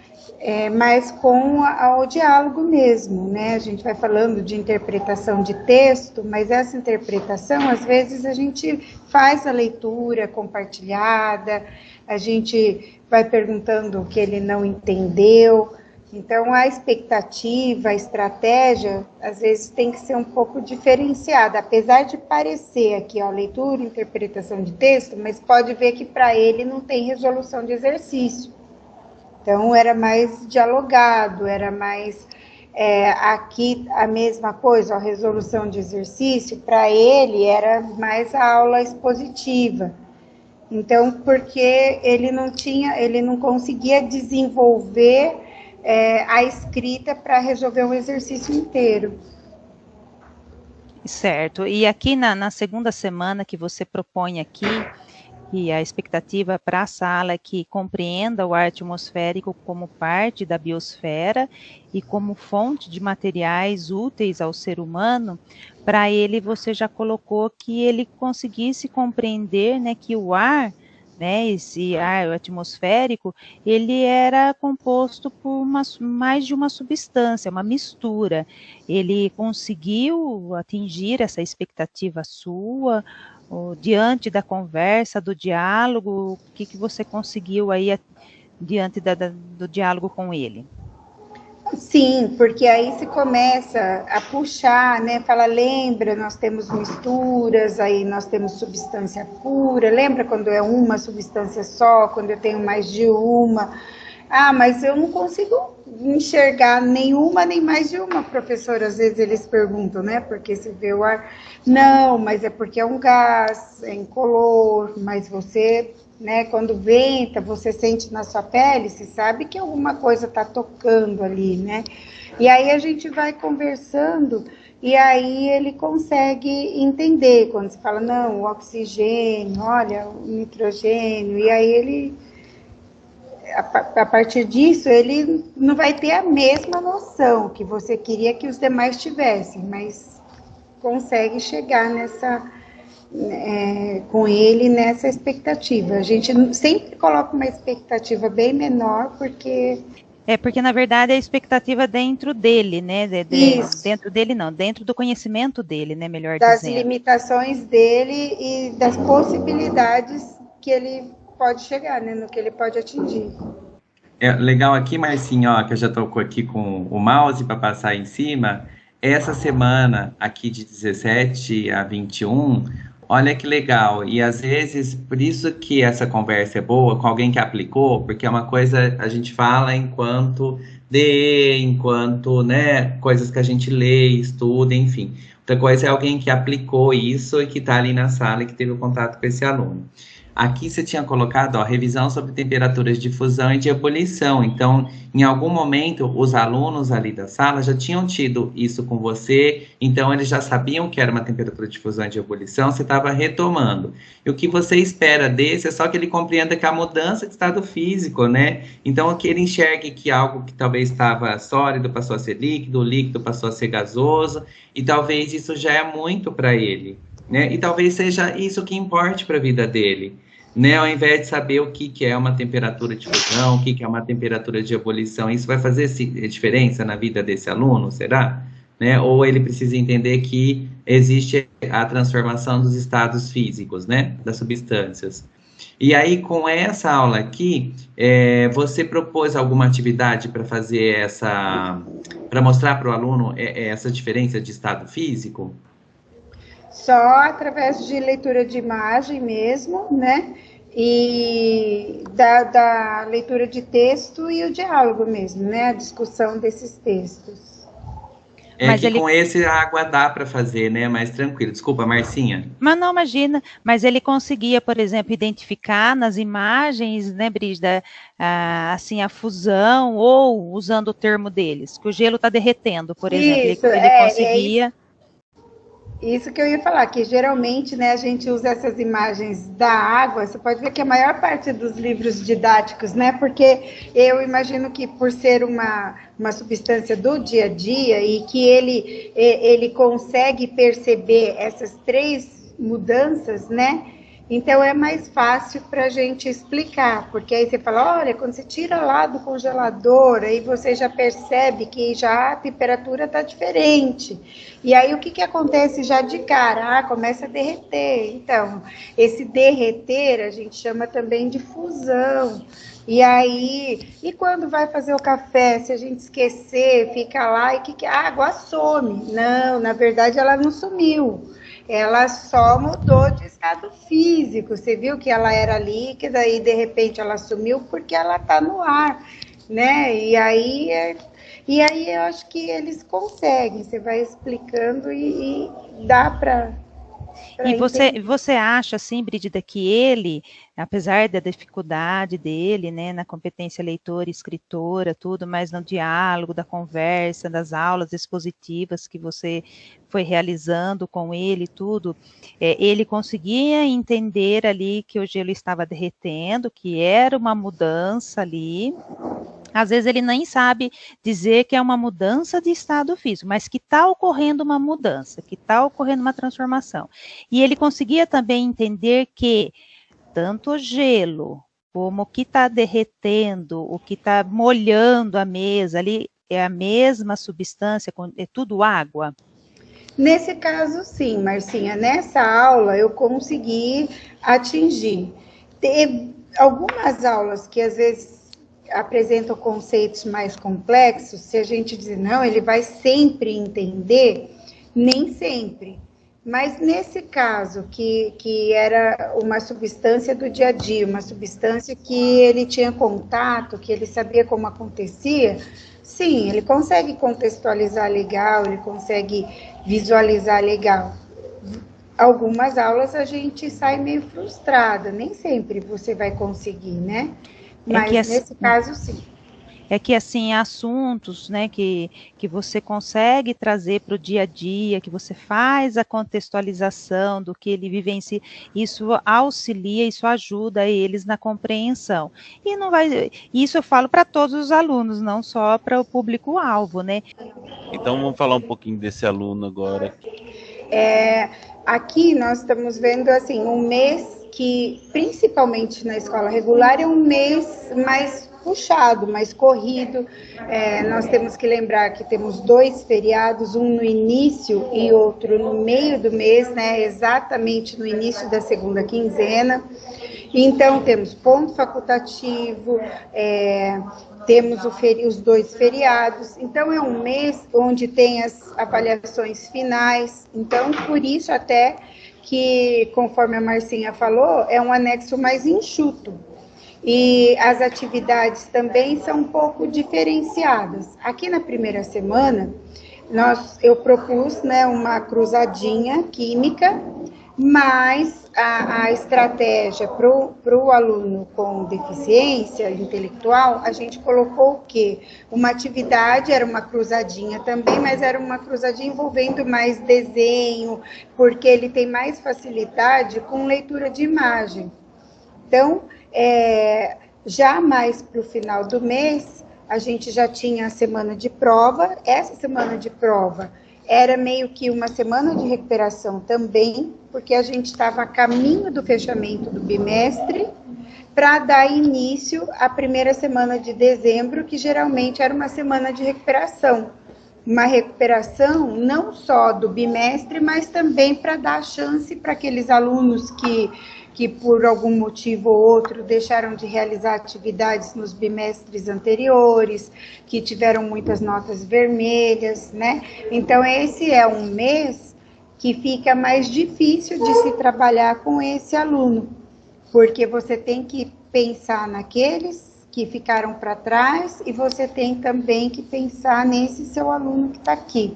mas com o diálogo mesmo, né? A gente vai falando de interpretação de texto, mas essa interpretação, às vezes, a gente faz a leitura compartilhada, a gente vai perguntando o que ele não entendeu. Então, a expectativa, a estratégia, às vezes, tem que ser um pouco diferenciada, apesar de parecer aqui, ó, leitura, interpretação de texto, mas pode ver que para ele não tem resolução de exercício. Então, era mais dialogado, era mais... aqui, a mesma coisa, a resolução de exercício, para ele, era mais a aula expositiva. Então, porque ele não conseguia desenvolver a escrita para resolver o exercício inteiro. Certo. E aqui na segunda semana que você propõe aqui, e a expectativa para a sala é que compreenda o ar atmosférico como parte da biosfera e como fonte de materiais úteis ao ser humano, para ele você já colocou que ele conseguisse compreender, né, que o ar, né, esse ar atmosférico, ele era composto por mais de uma substância, uma mistura. Ele conseguiu atingir essa expectativa sua, diante da conversa, do diálogo, o que você conseguiu aí diante do diálogo com ele? Sim, porque aí se começa a puxar, né? Fala, lembra, nós temos misturas, aí nós temos substância pura, lembra quando é uma substância só, quando eu tenho mais de uma? Ah, mas eu não consigo enxergar nenhuma nem mais de uma, professora, às vezes eles perguntam, né? Porque se vê o ar... Não, mas é porque é um gás, é incolor, mas você, né, quando venta, você sente na sua pele, você sabe que alguma coisa está tocando ali, né? E aí a gente vai conversando e aí ele consegue entender, quando se fala, não, o oxigênio, olha, o nitrogênio, e aí ele... A partir disso, ele não vai ter a mesma noção que você queria que os demais tivessem, mas consegue chegar com ele nessa expectativa. A gente sempre coloca uma expectativa bem menor, porque... Porque na verdade a expectativa dentro dele, né? Dentro dele não, dentro do conhecimento dele, né? Melhor dizendo. Das limitações dele e das possibilidades que ele pode chegar, né, no que ele pode atingir. Legal aqui, Marcinho, ó, que eu já estou aqui com o mouse para passar em cima, essa semana aqui de 17 a 21, olha que legal. E às vezes, por isso que essa conversa é boa com alguém que aplicou, porque é uma coisa a gente fala enquanto enquanto, né, coisas que a gente lê, estuda, enfim. Outra coisa é alguém que aplicou isso e que está ali na sala e que teve o contato com esse aluno. Aqui você tinha colocado, ó, revisão sobre temperaturas de fusão e de ebulição. Então, em algum momento, os alunos ali da sala já tinham tido isso com você, então eles já sabiam que era uma temperatura de fusão e de ebulição, você estava retomando. E o que você espera desse é só que ele compreenda que a mudança de estado físico, né? Então, que ele enxergue que algo que talvez estava sólido passou a ser líquido, o líquido passou a ser gasoso, e talvez isso já é muito para ele, né? E talvez seja isso que importe para a vida dele, né? Ao invés de saber o que é uma temperatura de fusão, o que é uma temperatura de ebulição, isso vai fazer diferença na vida desse aluno, será? Né? Ou ele precisa entender que existe a transformação dos estados físicos, né? Das substâncias. E aí, com essa aula aqui, você propôs alguma atividade para fazer para mostrar para o aluno essa diferença de estado físico? Só através de leitura de imagem mesmo, né? E da leitura de texto e o diálogo mesmo, né? A discussão desses textos. Mas que com esse a água dá para fazer, né? Mais tranquilo. Desculpa, Marcinha. Mas não, imagina. Mas ele conseguia, por exemplo, identificar nas imagens, né, Brígida, assim, a fusão, ou usando o termo deles, que o gelo está derretendo, por exemplo. Isso, ele conseguia... Isso que eu ia falar, que geralmente, né, a gente usa essas imagens da água, você pode ver que a maior parte dos livros didáticos, né, porque eu imagino que por ser uma substância do dia a dia e que ele consegue perceber essas três mudanças, né, então é mais fácil para a gente explicar, porque aí você fala, olha, quando você tira lá do congelador, aí você já percebe que já a temperatura está diferente. E aí o que acontece já de cara? Começa a derreter. Então, esse derreter a gente chama também de fusão. E aí, e quando vai fazer o café, se a gente esquecer, fica lá e a água some. Não, na verdade ela não sumiu. Ela só mudou de estado físico. Você viu que ela era líquida e de repente ela sumiu porque ela está no ar, né? E aí eu acho que eles conseguem. Você vai explicando e dá para... E você acha, assim, Brígida, que ele, apesar da dificuldade dele, né, na competência leitora e escritora, tudo, mas no diálogo, da conversa, das aulas expositivas que você foi realizando com ele, tudo, ele conseguia entender ali que o gelo estava derretendo, que era uma mudança ali. Às vezes ele nem sabe dizer que é uma mudança de estado físico, mas que está ocorrendo uma mudança, que está ocorrendo uma transformação. E ele conseguia também entender que tanto o gelo, como o que está derretendo, o que está molhando a mesa ali, é a mesma substância, é tudo água? Nesse caso, sim, Marcinha. Nessa aula eu consegui atingir. Teve algumas aulas que às vezes apresentam conceitos mais complexos, se a gente dizer, não, ele vai sempre entender, nem sempre. Mas nesse caso, que era uma substância do dia a dia, uma substância que ele tinha contato, que ele sabia como acontecia, sim, ele consegue contextualizar legal, ele consegue visualizar legal. Algumas aulas a gente sai meio frustrada, nem sempre você vai conseguir, né? Mas nesse caso, sim. É que, assim, assuntos, né, que você consegue trazer para o dia a dia, que você faz a contextualização do que ele vivencia, isso auxilia, isso ajuda eles na compreensão. E não vai, isso eu falo para todos os alunos, não só para o público-alvo, né? Então, vamos falar um pouquinho desse aluno agora. Aqui nós estamos vendo, assim, um mês que, principalmente na escola regular, é um mês mais puxado, mais corrido. Nós temos que lembrar que temos 2 feriados, um no início e outro no meio do mês, né? Exatamente no início da segunda quinzena. Então, temos ponto facultativo, temos os 2 feriados, então é um mês onde tem as avaliações finais, então por isso até que, conforme a Marcinha falou, é um anexo mais enxuto. E as atividades também são um pouco diferenciadas. Aqui na primeira semana, eu propus, né, uma cruzadinha química, mas a estratégia para o aluno com deficiência intelectual, a gente colocou o quê? Uma atividade, era uma cruzadinha também, mas era uma cruzadinha envolvendo mais desenho, porque ele tem mais facilidade com leitura de imagem. Então, já mais para o final do mês, a gente já tinha a semana de prova. Essa semana de prova era meio que uma semana de recuperação também, porque a gente estava a caminho do fechamento do bimestre, para dar início à primeira semana de dezembro, que geralmente era uma semana de recuperação. Uma recuperação não só do bimestre, mas também para dar chance para aqueles alunos que por algum motivo ou outro deixaram de realizar atividades nos bimestres anteriores, que tiveram muitas notas vermelhas, né? Então, esse é um mês que fica mais difícil de se trabalhar com esse aluno, porque você tem que pensar naqueles que ficaram para trás e você tem também que pensar nesse seu aluno que está aqui.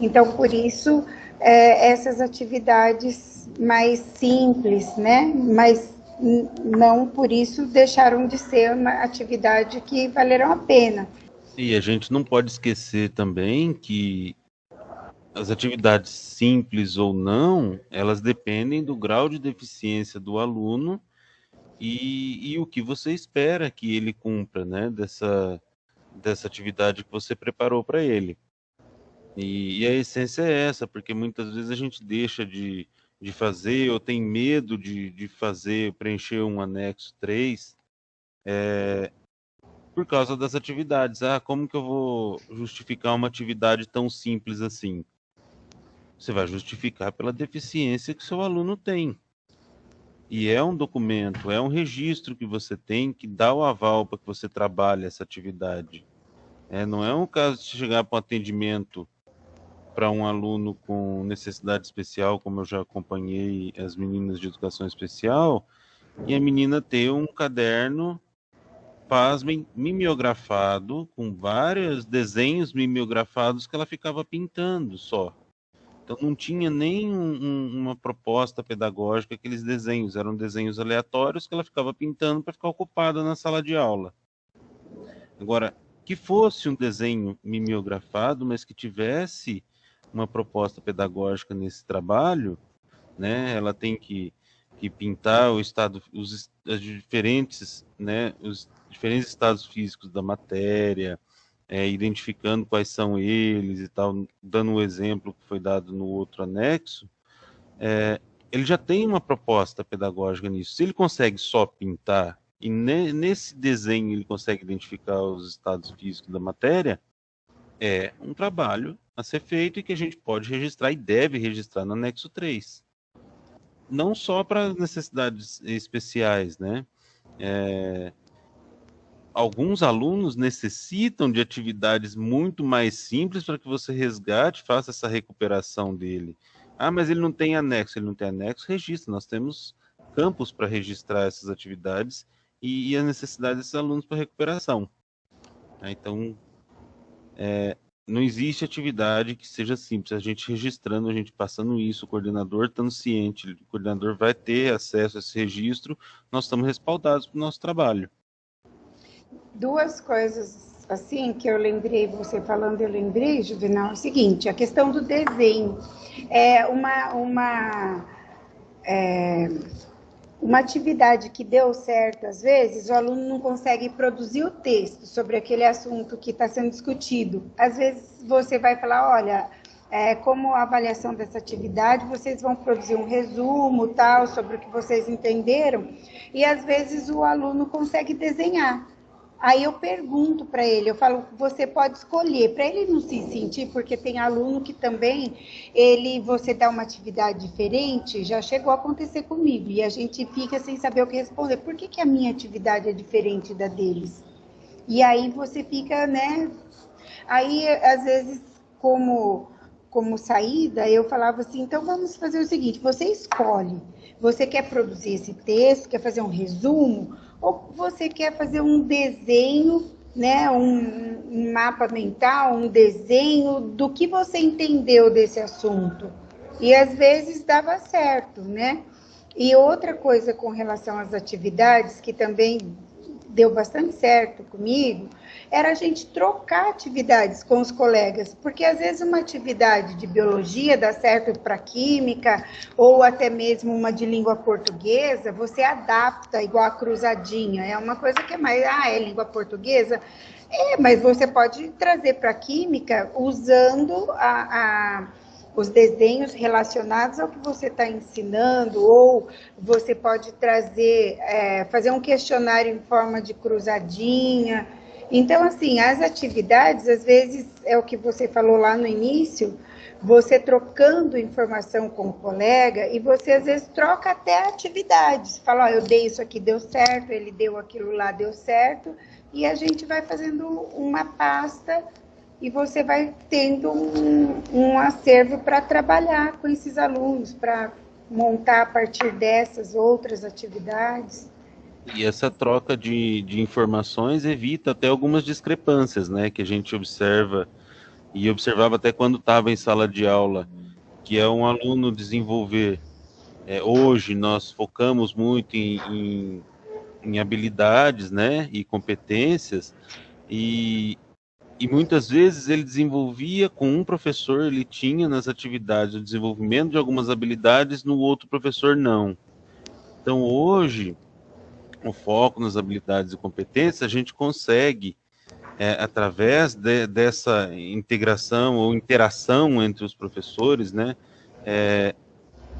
Então, por isso, essas atividades mais simples, né? Mas não por isso deixaram de ser uma atividade que valeram a pena. E a gente não pode esquecer também que as atividades simples ou não, elas dependem do grau de deficiência do aluno e o que você espera que ele cumpra, né? Dessa atividade que você preparou para ele. E a essência é essa, porque muitas vezes a gente deixa de fazer, ou tem medo de fazer, preencher um anexo 3, por causa das atividades. Como que eu vou justificar uma atividade tão simples assim? Você vai justificar pela deficiência que seu aluno tem. E é um documento, é um registro que você tem que dá o aval para que você trabalhe essa atividade. Não é um caso de chegar para um atendimento para um aluno com necessidade especial, como eu já acompanhei as meninas de educação especial, e a menina ter um caderno, pasmem, mimeografado, com vários desenhos mimeografados que ela ficava pintando só. Então não tinha nem uma proposta pedagógica, aqueles desenhos, eram desenhos aleatórios que ela ficava pintando para ficar ocupada na sala de aula. Agora, que fosse um desenho mimeografado, mas que tivesse uma proposta pedagógica nesse trabalho, né? Ela tem que pintar os diferentes estados físicos da matéria, identificando quais são eles e tal, dando um exemplo que foi dado no outro anexo. Ele já tem uma proposta pedagógica nisso. Se ele consegue só pintar e nesse desenho ele consegue identificar os estados físicos da matéria, é um trabalho a ser feito e que a gente pode registrar e deve registrar no anexo 3. Não só para necessidades especiais, né? Alguns alunos necessitam de atividades muito mais simples para que você resgate, faça essa recuperação dele. Mas ele não tem anexo. Ele não tem anexo, registra. Nós temos campos para registrar essas atividades e a necessidade desses alunos para recuperação. Então, não existe atividade que seja simples. A gente registrando, a gente passando isso, o coordenador estando ciente, o coordenador vai ter acesso a esse registro, nós estamos respaldados para o nosso trabalho. Duas coisas assim que eu lembrei, você falando, eu lembrei, Juvenal, é o seguinte, a questão do desenho. Uma atividade que deu certo, às vezes, o aluno não consegue produzir o texto sobre aquele assunto que está sendo discutido. Às vezes, você vai falar, olha, como avaliação dessa atividade, vocês vão produzir um resumo, tal, sobre o que vocês entenderam, e às vezes o aluno consegue desenhar. Aí eu pergunto para ele, eu falo, você pode escolher, para ele não se sentir, porque tem aluno que também, você dá uma atividade diferente, já chegou a acontecer comigo, e a gente fica sem saber o que responder. Por que a minha atividade é diferente da deles? E aí você fica, né? Aí, às vezes, como saída, eu falava assim, então vamos fazer o seguinte, você escolhe, você quer produzir esse texto, quer fazer um resumo, ou você quer fazer um desenho, né, um mapa mental, um desenho do que você entendeu desse assunto. E às vezes dava certo, né? E outra coisa com relação às atividades, que também deu bastante certo comigo, era a gente trocar atividades com os colegas, porque às vezes uma atividade de biologia dá certo para química, ou até mesmo uma de língua portuguesa, você adapta igual a cruzadinha, é uma coisa que é mais, é língua portuguesa? É, mas você pode trazer para química usando os desenhos relacionados ao que você está ensinando, ou você pode trazer, fazer um questionário em forma de cruzadinha. Então, assim, as atividades, às vezes, é o que você falou lá no início, você trocando informação com o colega, e você, às vezes, troca até atividades. Fala, eu dei isso aqui, deu certo, ele deu aquilo lá, deu certo, e a gente vai fazendo uma pasta e você vai tendo um acervo para trabalhar com esses alunos, para montar a partir dessas outras atividades. E essa troca de informações evita até algumas discrepâncias, né, que a gente observa, e observava até quando estava em sala de aula, que é um aluno desenvolver. Hoje nós focamos muito em habilidades, né, e competências, e muitas vezes ele desenvolvia com um professor, ele tinha nas atividades o desenvolvimento de algumas habilidades, no outro professor não. Então hoje, o foco nas habilidades e competências, a gente consegue, através dessa integração ou interação entre os professores, né,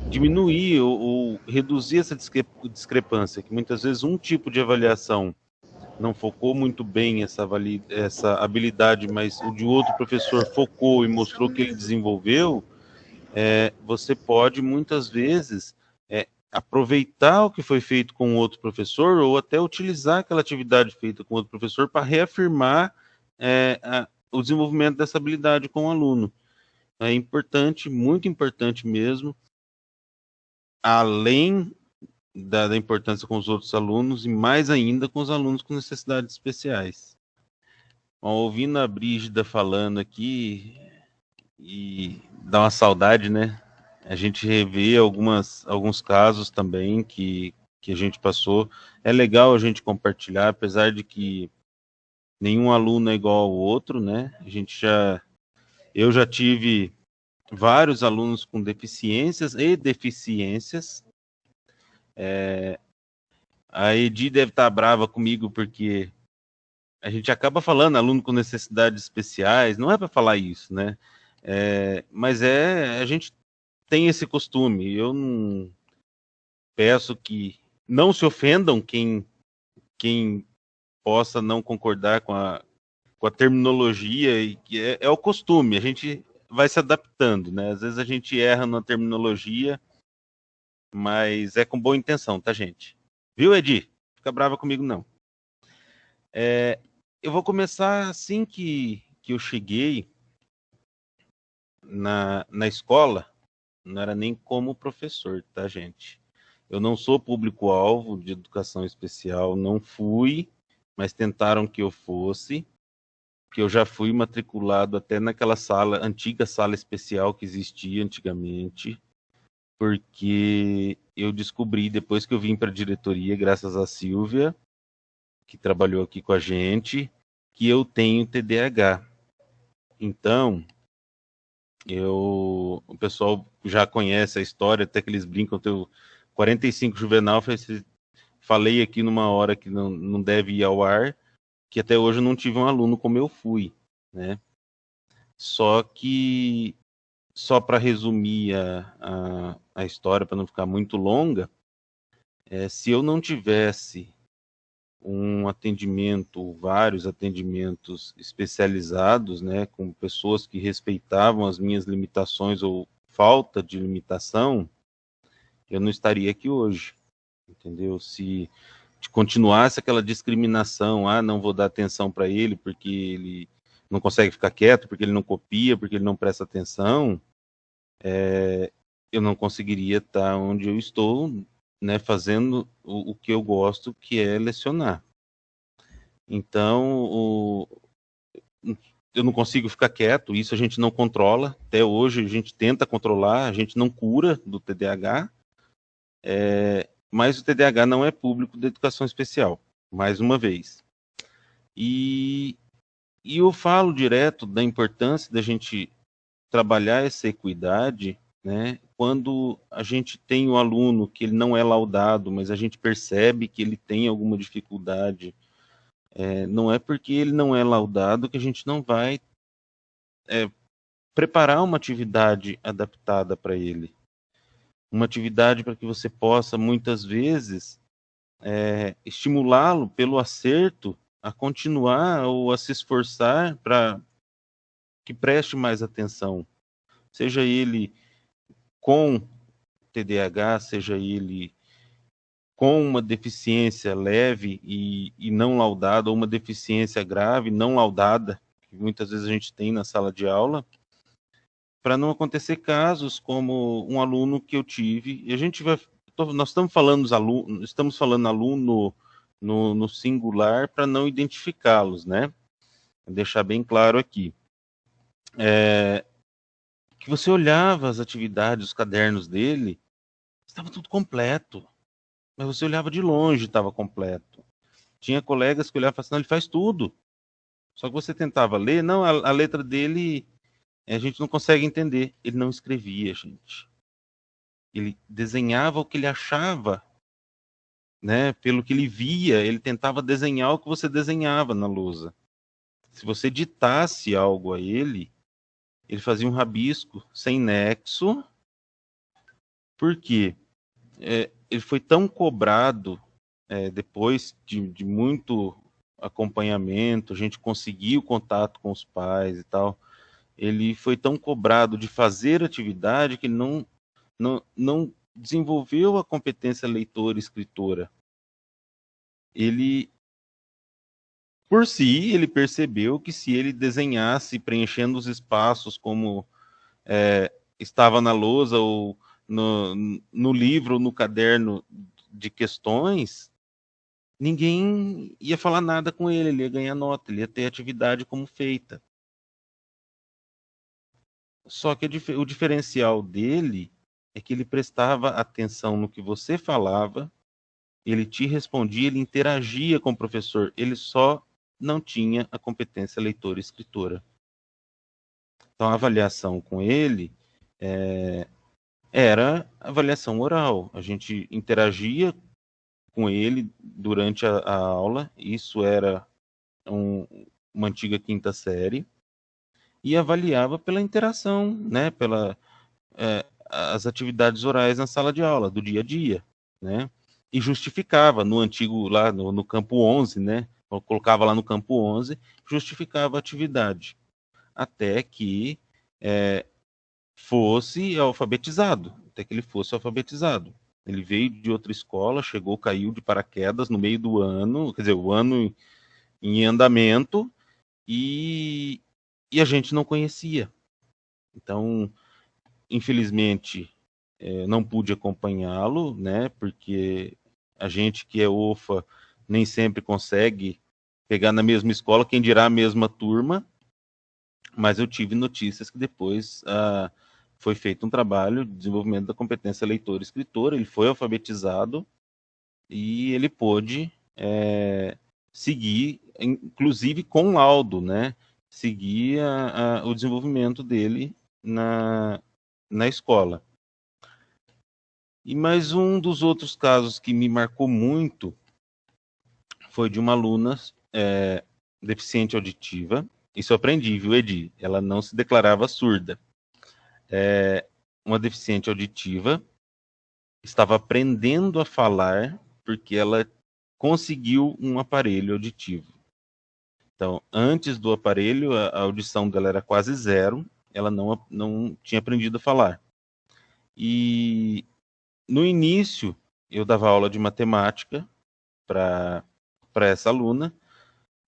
diminuir ou reduzir essa discrepância, que muitas vezes um tipo de avaliação não focou muito bem essa habilidade, mas o de outro professor focou e mostrou que ele desenvolveu, você pode muitas vezes aproveitar o que foi feito com outro professor ou até utilizar aquela atividade feita com outro professor para reafirmar o desenvolvimento dessa habilidade com o aluno. É importante, muito importante mesmo, além da importância com os outros alunos e mais ainda com os alunos com necessidades especiais. Bom, ouvindo a Brígida falando aqui, e dá uma saudade, né? A gente revê alguns casos também que a gente passou. É legal a gente compartilhar, apesar de que nenhum aluno é igual ao outro, né? Eu já tive vários alunos com deficiências e deficiências. A Edi deve estar brava comigo porque a gente acaba falando aluno com necessidades especiais, não é para falar isso, né? Mas a gente tem esse costume. Eu não peço que não se ofendam quem possa não concordar com a terminologia, e que é o costume, a gente vai se adaptando, né? Às vezes a gente erra na terminologia, mas é com boa intenção, tá, gente? Viu, Edi? Fica brava comigo, não. Eu vou começar assim que eu cheguei na escola, não era nem como professor, tá, gente? Eu não sou público-alvo de educação especial, não fui, mas tentaram que eu fosse, que eu já fui matriculado até naquela antiga sala especial que existia antigamente, porque eu descobri, depois que eu vim para a diretoria, graças a Silvia, que trabalhou aqui com a gente, que eu tenho TDAH. Então, o pessoal já conhece a história, até que eles brincam, eu tenho 45 juvenal, falei aqui numa hora que não deve ir ao ar, que até hoje eu não tive um aluno como eu fui, né? Só para resumir a história, para não ficar muito longa, se eu não tivesse um atendimento, vários atendimentos especializados, né, com pessoas que respeitavam as minhas limitações ou falta de limitação, eu não estaria aqui hoje, entendeu? Se continuasse aquela discriminação, não vou dar atenção para ele porque ele não consegue ficar quieto, porque ele não copia, porque ele não presta atenção, eu não conseguiria estar onde eu estou, né, fazendo o que eu gosto, que é lecionar. Então, eu não consigo ficar quieto, isso a gente não controla, até hoje a gente tenta controlar, a gente não cura do TDAH, mas o TDAH não é público da educação especial, mais uma vez. E eu falo direto da importância da gente trabalhar essa equidade, né, quando a gente tem um aluno que ele não é laudado, mas a gente percebe que ele tem alguma dificuldade, não é porque ele não é laudado que a gente não vai preparar uma atividade adaptada para ele. Uma atividade para que você possa, muitas vezes, estimulá-lo pelo acerto a continuar ou a se esforçar para que preste mais atenção. Seja ele com TDAH, seja ele com uma deficiência leve e não laudada, ou uma deficiência grave não laudada, que muitas vezes a gente tem na sala de aula, para não acontecer casos como um aluno que eu tive, e a gente vai, nós estamos falando aluno no singular para não identificá-los, né? Vou deixar bem claro aqui. Que você olhava as atividades, os cadernos dele, estava tudo completo. Mas você olhava de longe, estava completo. Tinha colegas que olhavam e falavam assim, não, ele faz tudo. Só que você tentava ler, não, a letra dele a gente não consegue entender. Ele não escrevia, gente. Ele desenhava o que ele achava, né? Pelo que ele via, ele tentava desenhar o que você desenhava na lousa. Se você ditasse algo a ele, ele fazia um rabisco sem nexo. Por quê? Ele foi tão cobrado depois de muito acompanhamento, a gente conseguiu contato com os pais e tal. Ele foi tão cobrado de fazer atividade que ele não desenvolveu a competência leitora e escritora. Ele, por si, ele percebeu que se ele desenhasse preenchendo os espaços como estava na lousa ou no livro, no caderno de questões, ninguém ia falar nada com ele, ele ia ganhar nota, ele ia ter atividade como feita. Só que o diferencial dele é que ele prestava atenção no que você falava, ele te respondia, ele interagia com o professor, ele só não tinha a competência leitora e escritora. Então, a avaliação com ele era avaliação oral. A gente interagia com ele durante a aula, isso era uma antiga quinta série, e avaliava pela interação, né, as atividades orais na sala de aula, do dia a dia, né, e justificava no antigo, lá no campo 11, né, eu colocava lá no campo 11, justificava a atividade, até que fosse alfabetizado, Ele veio de outra escola, chegou, caiu de paraquedas no meio do ano, quer dizer, o ano em andamento, e a gente não conhecia. Então, infelizmente, não pude acompanhá-lo, né, porque a gente que é OFA nem sempre consegue pegar na mesma escola, quem dirá a mesma turma, mas eu tive notícias que depois foi feito um trabalho de desenvolvimento da competência leitora e escritora, ele foi alfabetizado e ele pôde seguir, inclusive com laudo, né, seguir o desenvolvimento dele na escola. E mais um dos outros casos que me marcou muito foi de uma aluna deficiente auditiva. Isso eu aprendi, viu, Edi? Ela não se declarava surda. Uma deficiente auditiva estava aprendendo a falar porque ela conseguiu um aparelho auditivo. Então, antes do aparelho, a audição dela era quase zero, ela não tinha aprendido a falar. E no início, eu dava aula de matemática, para essa aluna.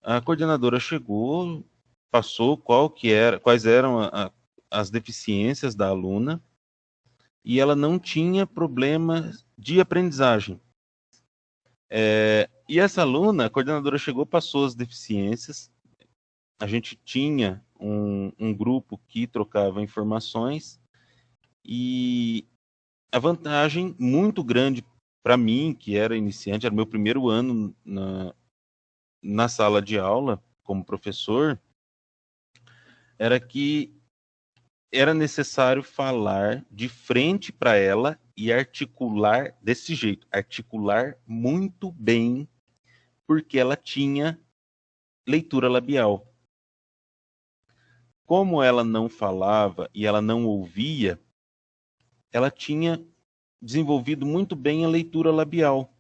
A coordenadora chegou, passou quais eram as deficiências da aluna, e ela não tinha problema de aprendizagem. E essa aluna, a coordenadora chegou, passou as deficiências, a gente tinha um grupo que trocava informações, e a vantagem muito grande para mim, que era iniciante, era meu primeiro ano na sala de aula como professor, era que era necessário falar de frente para ela e articular desse jeito, articular muito bem, porque ela tinha leitura labial. Como ela não falava e ela não ouvia, ela tinha desenvolvido muito bem a leitura labial.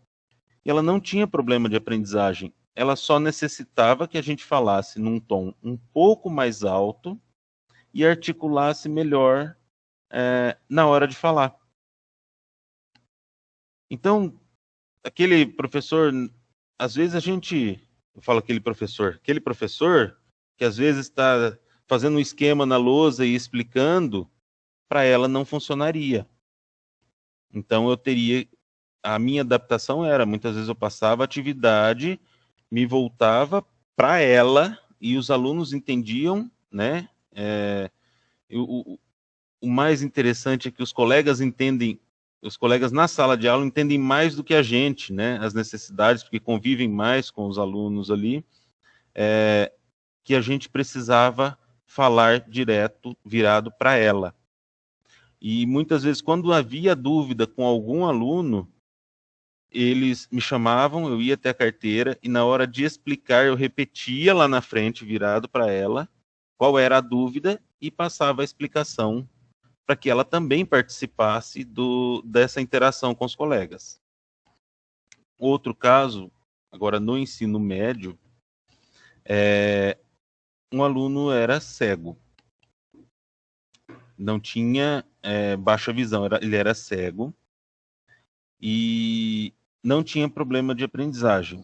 E ela não tinha problema de aprendizagem. Ela só necessitava que a gente falasse num tom um pouco mais alto e articulasse melhor na hora de falar. Então, aquele professor, às vezes eu falo aquele professor que às vezes está fazendo um esquema na lousa e explicando, para ela não funcionaria. Então, a minha adaptação era, muitas vezes eu passava a atividade, me voltava para ela e os alunos entendiam, né? O mais interessante é que os colegas na sala de aula entendem mais do que a gente, né? As necessidades, porque convivem mais com os alunos ali, que a gente precisava falar direto, virado para ela. E muitas vezes, quando havia dúvida com algum aluno, eles me chamavam, eu ia até a carteira, e na hora de explicar, eu repetia lá na frente, virado para ela, qual era a dúvida, e passava a explicação para que ela também participasse dessa interação com os colegas. Outro caso, agora no ensino médio, um aluno era cego. Não tinha baixa visão, ele era cego e não tinha problema de aprendizagem.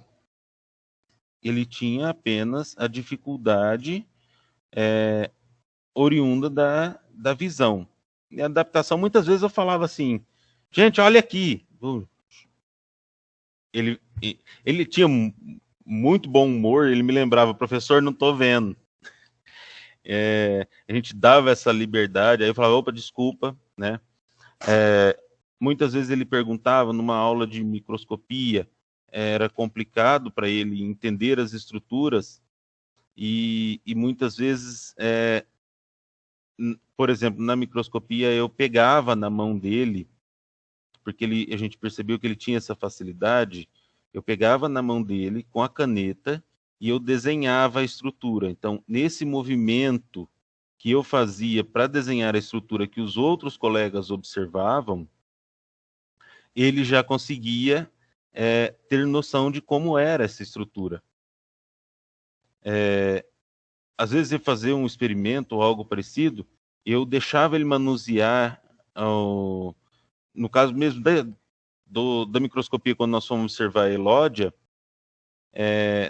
Ele tinha apenas a dificuldade oriunda da visão. E a adaptação, muitas vezes eu falava assim, gente, olha aqui. Ele tinha muito bom humor, ele me lembrava, professor, não estou vendo. A gente dava essa liberdade, aí eu falava, opa, desculpa, né? Muitas vezes ele perguntava, numa aula de microscopia, era complicado para ele entender as estruturas, e muitas vezes, por exemplo, na microscopia eu pegava na mão dele, porque a gente percebeu que ele tinha essa facilidade, eu pegava na mão dele com a caneta e eu desenhava a estrutura. Então, nesse movimento que eu fazia para desenhar a estrutura que os outros colegas observavam, ele já conseguia ter noção de como era essa estrutura. Às vezes, eu fazia um experimento ou algo parecido, eu deixava ele manusear, no caso mesmo da microscopia, quando nós fomos observar a elódia,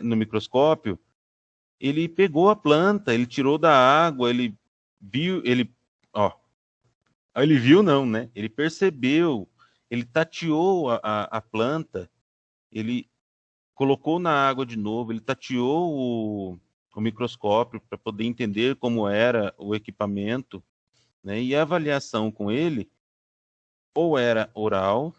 no microscópio, ele pegou a planta, ele tirou da água, ele viu, ele viu não, né? Ele percebeu, ele tateou a planta, ele colocou na água de novo, ele tateou o microscópio para poder entender como era o equipamento, né? E a avaliação com ele ou era oral,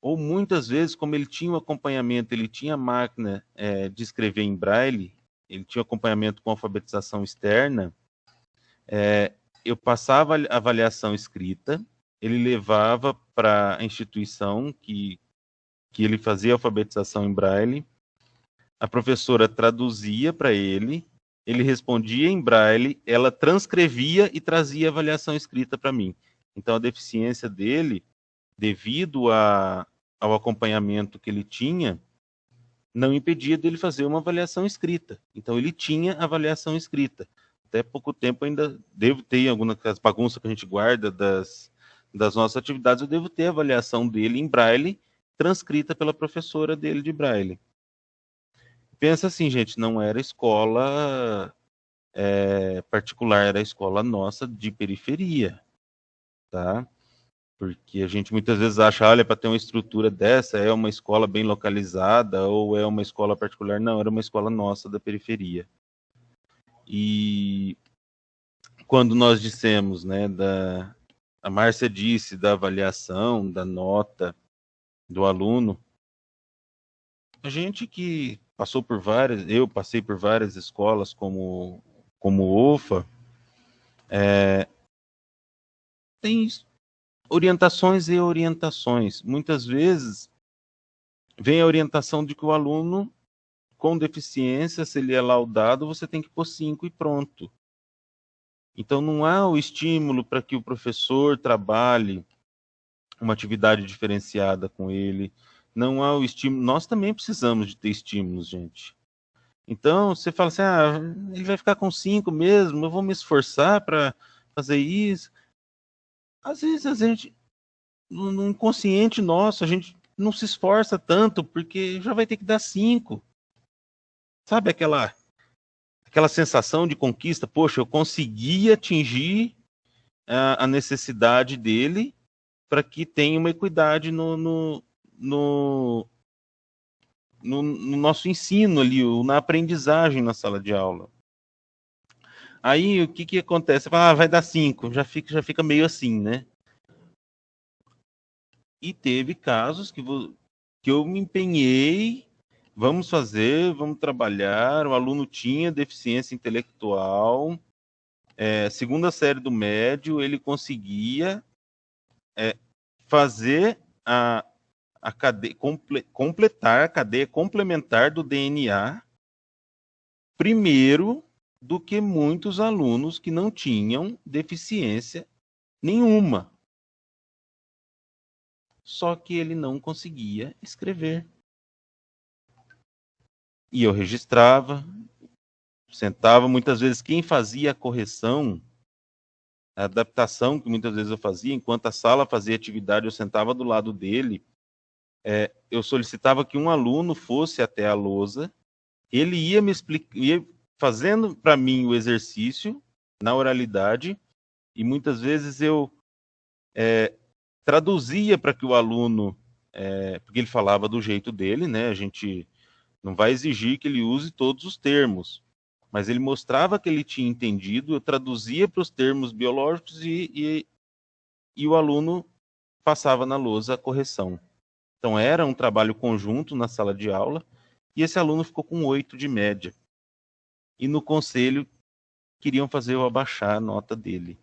ou muitas vezes, como ele tinha um acompanhamento, ele tinha máquina de escrever em braille, ele tinha acompanhamento com alfabetização externa, eu passava a avaliação escrita, ele levava para a instituição que ele fazia a alfabetização em braille, a professora traduzia para ele respondia em braille, ela transcrevia e trazia a avaliação escrita para mim. Então, a deficiência dele, devido ao acompanhamento que ele tinha, não impedia dele fazer uma avaliação escrita. Então, ele tinha avaliação escrita. Até pouco tempo ainda devo ter, algumas bagunças que a gente guarda das nossas atividades, eu devo ter a avaliação dele em braille, transcrita pela professora dele de Braille. Pensa assim, gente, não era escola particular, era a escola nossa de periferia, tá? Porque a gente muitas vezes acha, olha, para ter uma estrutura dessa, é uma escola bem localizada ou é uma escola particular. Não, era uma escola nossa da periferia. E quando nós dissemos, né, a Márcia disse da avaliação, da nota do aluno, a gente que passou por várias, eu passei por várias escolas como OFA, tem orientações e orientações. Muitas vezes vem a orientação de que o aluno com deficiência, se ele é laudado, você tem que pôr 5 e pronto. Então não há o estímulo para que o professor trabalhe uma atividade diferenciada com ele. Não há o estímulo. Nós também precisamos de ter estímulos, gente. Então você fala assim, ele vai ficar com 5 mesmo, eu vou me esforçar para fazer isso. Às vezes a gente, no inconsciente nosso, a gente não se esforça tanto, porque já vai ter que dar 5. Sabe aquela sensação de conquista? Poxa, eu consegui atingir a necessidade dele para que tenha uma equidade no nosso ensino ali, na aprendizagem na sala de aula. Aí o que acontece? Você fala, vai dar 5, já fica meio assim, né? E teve casos que eu me empenhei, vamos trabalhar, o aluno tinha deficiência intelectual, segunda série do médio, ele conseguia fazer a cadeia, completar a cadeia complementar do DNA primeiro do que muitos alunos que não tinham deficiência nenhuma. Só que ele não conseguia escrever. E eu registrava, sentava, muitas vezes quem fazia a correção, a adaptação que muitas vezes eu fazia, enquanto a sala fazia atividade, eu sentava do lado dele, eu solicitava que um aluno fosse até a lousa, ele ia me explicar, ia fazendo para mim o exercício na oralidade, e muitas vezes eu traduzia para que o aluno, porque ele falava do jeito dele, né? A gente não vai exigir que ele use todos os termos, mas ele mostrava que ele tinha entendido, eu traduzia para os termos biológicos e o aluno passava na lousa a correção. Então era um trabalho conjunto na sala de aula, e esse aluno ficou com 8 de média. E no conselho queriam fazer eu abaixar a nota dele.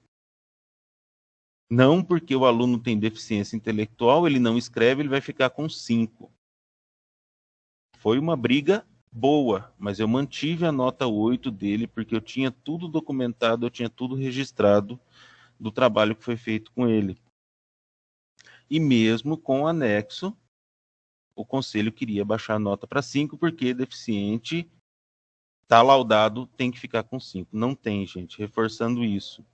Não porque o aluno tem deficiência intelectual, ele não escreve, ele vai ficar com 5. Foi uma briga boa, mas eu mantive a nota 8 dele, porque eu tinha tudo documentado, eu tinha tudo registrado do trabalho que foi feito com ele. E mesmo com o anexo, o conselho queria baixar a nota para 5, porque deficiente está laudado, tem que ficar com 5. Não tem, gente, reforçando isso.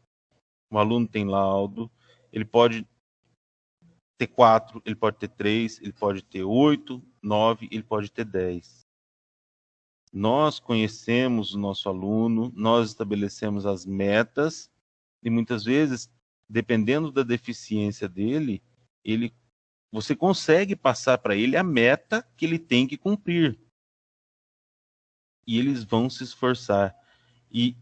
O aluno tem laudo, ele pode ter 4, ele pode ter 3, ele pode ter 8, 9, ele pode ter 10. Nós conhecemos o nosso aluno, nós estabelecemos as metas, e muitas vezes, dependendo da deficiência dele, você consegue passar para ele a meta que ele tem que cumprir. E eles vão se esforçar. E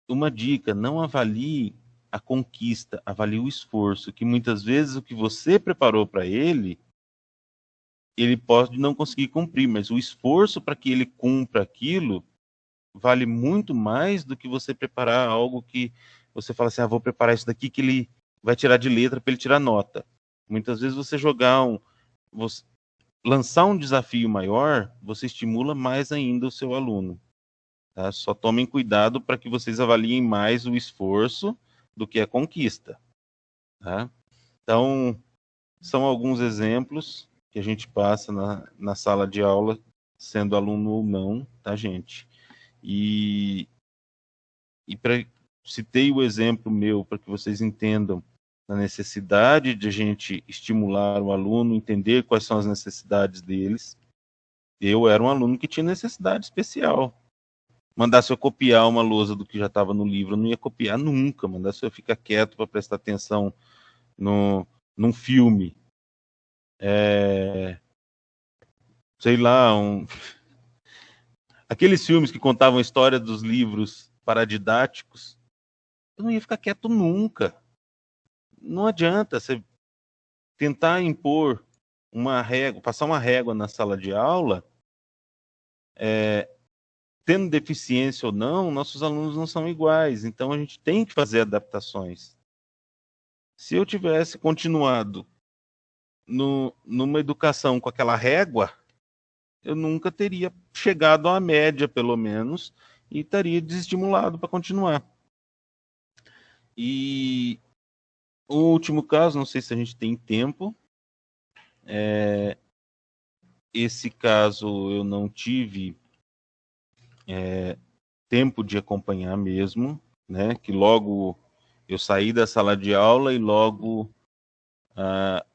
uma dica, não avalie a conquista, avalie o esforço, que muitas vezes o que você preparou para ele pode não conseguir cumprir, mas o esforço para que ele cumpra aquilo vale muito mais do que você preparar algo que você fala assim, vou preparar isso daqui que ele vai tirar de letra para ele tirar nota. Muitas vezes você lançar um desafio maior, você estimula mais ainda o seu aluno. Tá? Só tomem cuidado para que vocês avaliem mais o esforço do que a conquista. Tá? Então, são alguns exemplos que a gente passa na sala de aula, sendo aluno ou não, tá, gente? E citei o exemplo meu para que vocês entendam na necessidade de a gente estimular o aluno, entender quais são as necessidades deles. Eu era um aluno que tinha necessidade especial. Mandasse eu copiar uma lousa do que já estava no livro, eu não ia copiar nunca. Mandasse eu ficar quieto para prestar atenção num filme. Sei lá, aqueles filmes que contavam a história dos livros paradidáticos, eu não ia ficar quieto nunca. Não adianta você tentar impor uma régua, passar uma régua na sala de aula, tendo deficiência ou não, nossos alunos não são iguais, então a gente tem que fazer adaptações. Se eu tivesse continuado numa educação com aquela régua, eu nunca teria chegado à média, pelo menos, e estaria desestimulado para continuar. E o último caso, não sei se a gente tem tempo, esse caso eu não tive tempo de acompanhar mesmo, né? Que logo eu saí da sala de aula e logo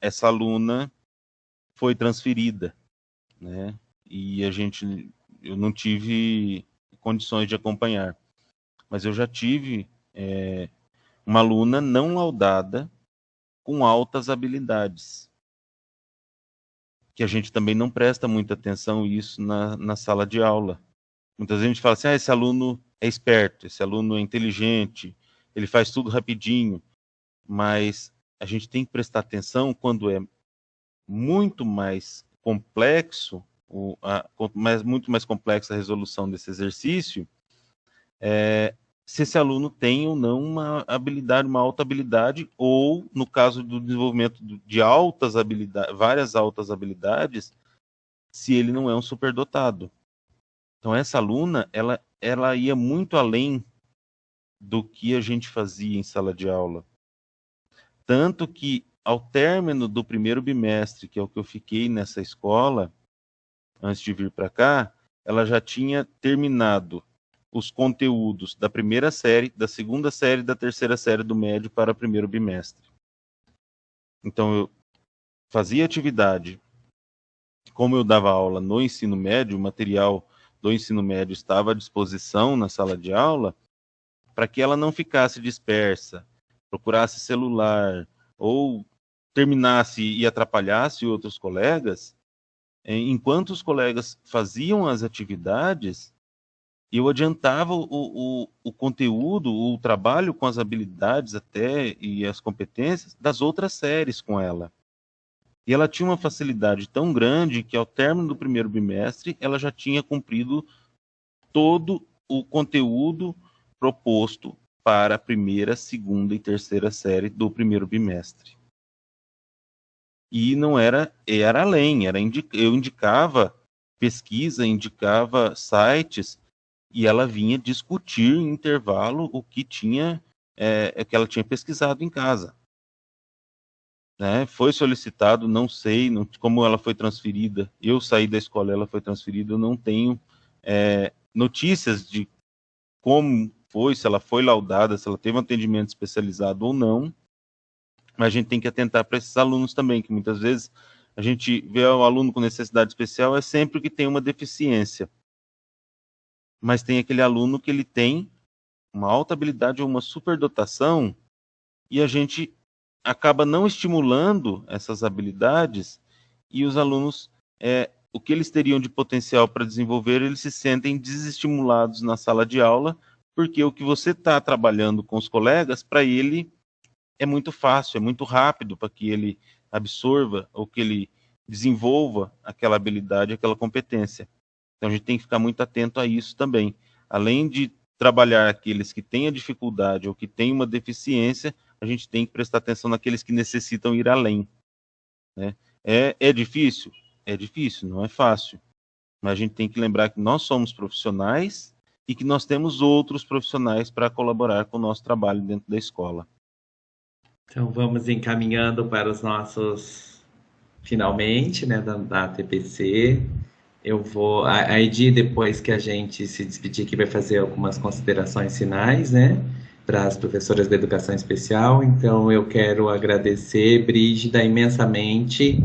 essa aluna foi transferida, né? E eu não tive condições de acompanhar. Mas eu já tive uma aluna não laudada com altas habilidades, que a gente também não presta muita atenção isso na sala de aula. Muitas vezes a gente fala assim, esse aluno é esperto, esse aluno é inteligente, ele faz tudo rapidinho, mas a gente tem que prestar atenção quando é muito mais complexo, muito mais complexa a resolução desse exercício, se esse aluno tem ou não uma habilidade, uma alta habilidade, ou, no caso do desenvolvimento de altas habilidades, várias altas habilidades, se ele não é um superdotado. Então, essa aluna, ela ia muito além do que a gente fazia em sala de aula. Tanto que, ao término do primeiro bimestre, que é o que eu fiquei nessa escola, antes de vir para cá, ela já tinha terminado os conteúdos da primeira série, da segunda série e da terceira série do médio para o primeiro bimestre. Então, eu fazia atividade, como eu dava aula no ensino médio, o material do ensino médio estava à disposição na sala de aula, para que ela não ficasse dispersa, procurasse celular, ou terminasse e atrapalhasse outros colegas. Enquanto os colegas faziam as atividades, eu adiantava o conteúdo, o trabalho com as habilidades até e as competências das outras séries com ela. E ela tinha uma facilidade tão grande que, ao término do primeiro bimestre, ela já tinha cumprido todo o conteúdo proposto para a primeira, segunda e terceira série do primeiro bimestre. E não era além, eu indicava pesquisa, indicava sites, e ela vinha discutir em intervalo o que que ela tinha pesquisado em casa. Né? Foi solicitado, não sei como ela foi transferida. Eu saí da escola, ela foi transferida, eu não tenho notícias de como foi, se ela foi laudada, se ela teve um atendimento especializado ou não. Mas a gente tem que atentar para esses alunos também, que muitas vezes a gente vê o aluno com necessidade especial é sempre que tem uma deficiência. Mas tem aquele aluno que ele tem uma alta habilidade ou uma superdotação e a gente acaba não estimulando essas habilidades e os alunos, o que eles teriam de potencial para desenvolver, eles se sentem desestimulados na sala de aula, porque o que você está trabalhando com os colegas, para ele é muito fácil, é muito rápido para que ele absorva ou que ele desenvolva aquela habilidade, aquela competência. Então a gente tem que ficar muito atento a isso também. Além de trabalhar aqueles que têm a dificuldade ou que têm uma deficiência, a gente tem que prestar atenção naqueles que necessitam ir além. Né? É difícil? É difícil, não é fácil. Mas a gente tem que lembrar que nós somos profissionais e que nós temos outros profissionais para colaborar com o nosso trabalho dentro da escola. Então vamos encaminhando para os nossos finalmente, né, da TPC. A Edi, depois que a gente se despedir aqui, vai fazer algumas considerações finais, né? para as professoras da educação especial. Então, eu quero agradecer, Brígida, imensamente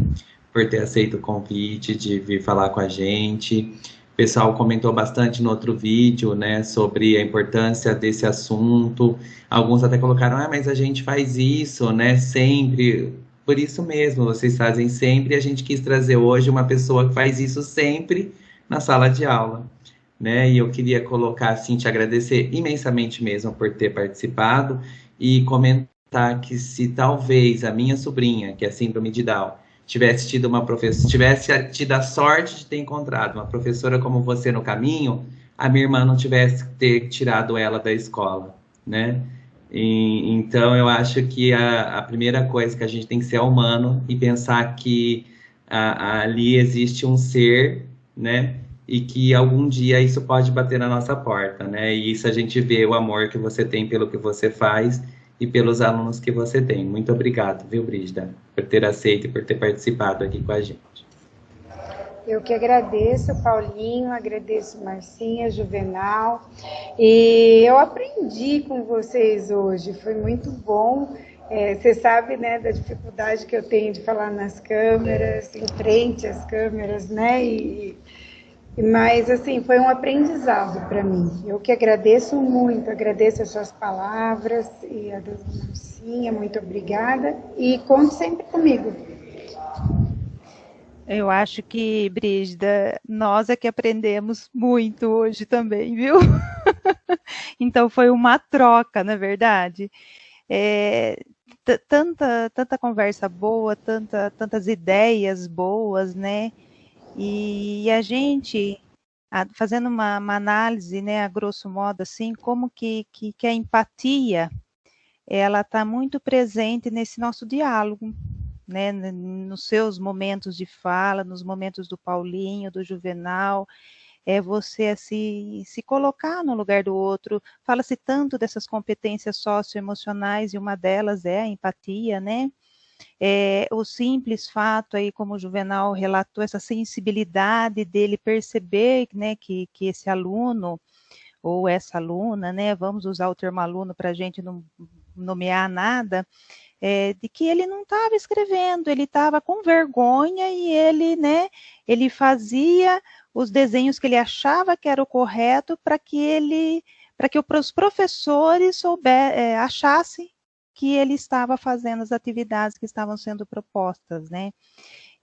por ter aceito o convite de vir falar com a gente. O pessoal comentou bastante no outro vídeo, né, sobre a importância desse assunto. Alguns até colocaram, mas a gente faz isso, né, sempre. Por isso mesmo, vocês fazem sempre. E a gente quis trazer hoje uma pessoa que faz isso sempre na sala de aula, né? E eu queria colocar, assim, te agradecer imensamente mesmo por ter participado e comentar que se talvez a minha sobrinha, que é síndrome de Down, tivesse tido uma professora, tivesse tido a sorte de ter encontrado uma professora como você no caminho, a minha irmã não tivesse ter tirado ela da escola, né? Então eu acho que a primeira coisa que a gente tem que ser humano e pensar que ali existe um ser, né? E que algum dia isso pode bater na nossa porta, né? E isso a gente vê o amor que você tem pelo que você faz e pelos alunos que você tem. Muito obrigado, viu, Brígida, por ter aceito e por ter participado aqui com a gente. Eu que agradeço, Paulinho, agradeço Marcinha, Juvenal, e eu aprendi com vocês hoje, foi muito bom. Você sabe, né, da dificuldade que eu tenho de falar nas câmeras, em frente às câmeras, né, mas, assim, foi um aprendizado para mim. Eu que agradeço muito, agradeço as suas palavras e a da Marcinha, muito obrigada, e conte sempre comigo. Eu acho que, Brígida, nós é que aprendemos muito hoje também, viu? Então foi uma troca, na verdade. Tanta conversa boa, tantas ideias boas, né? E a gente, fazendo uma análise, né, a grosso modo, assim, como que a empatia, ela está muito presente nesse nosso diálogo, né, nos seus momentos de fala, nos momentos do Paulinho, do Juvenal, você se colocar no lugar do outro. Fala-se tanto dessas competências socioemocionais, e uma delas é a empatia, né? O simples fato aí, como o Juvenal relatou, essa sensibilidade dele perceber, né, que esse aluno ou essa aluna, né, vamos usar o termo aluno para a gente não nomear nada, de que ele não estava escrevendo, ele estava com vergonha e ele, né, ele fazia os desenhos que ele achava que era o correto para que os professores achassem que ele estava fazendo as atividades que estavam sendo propostas, né?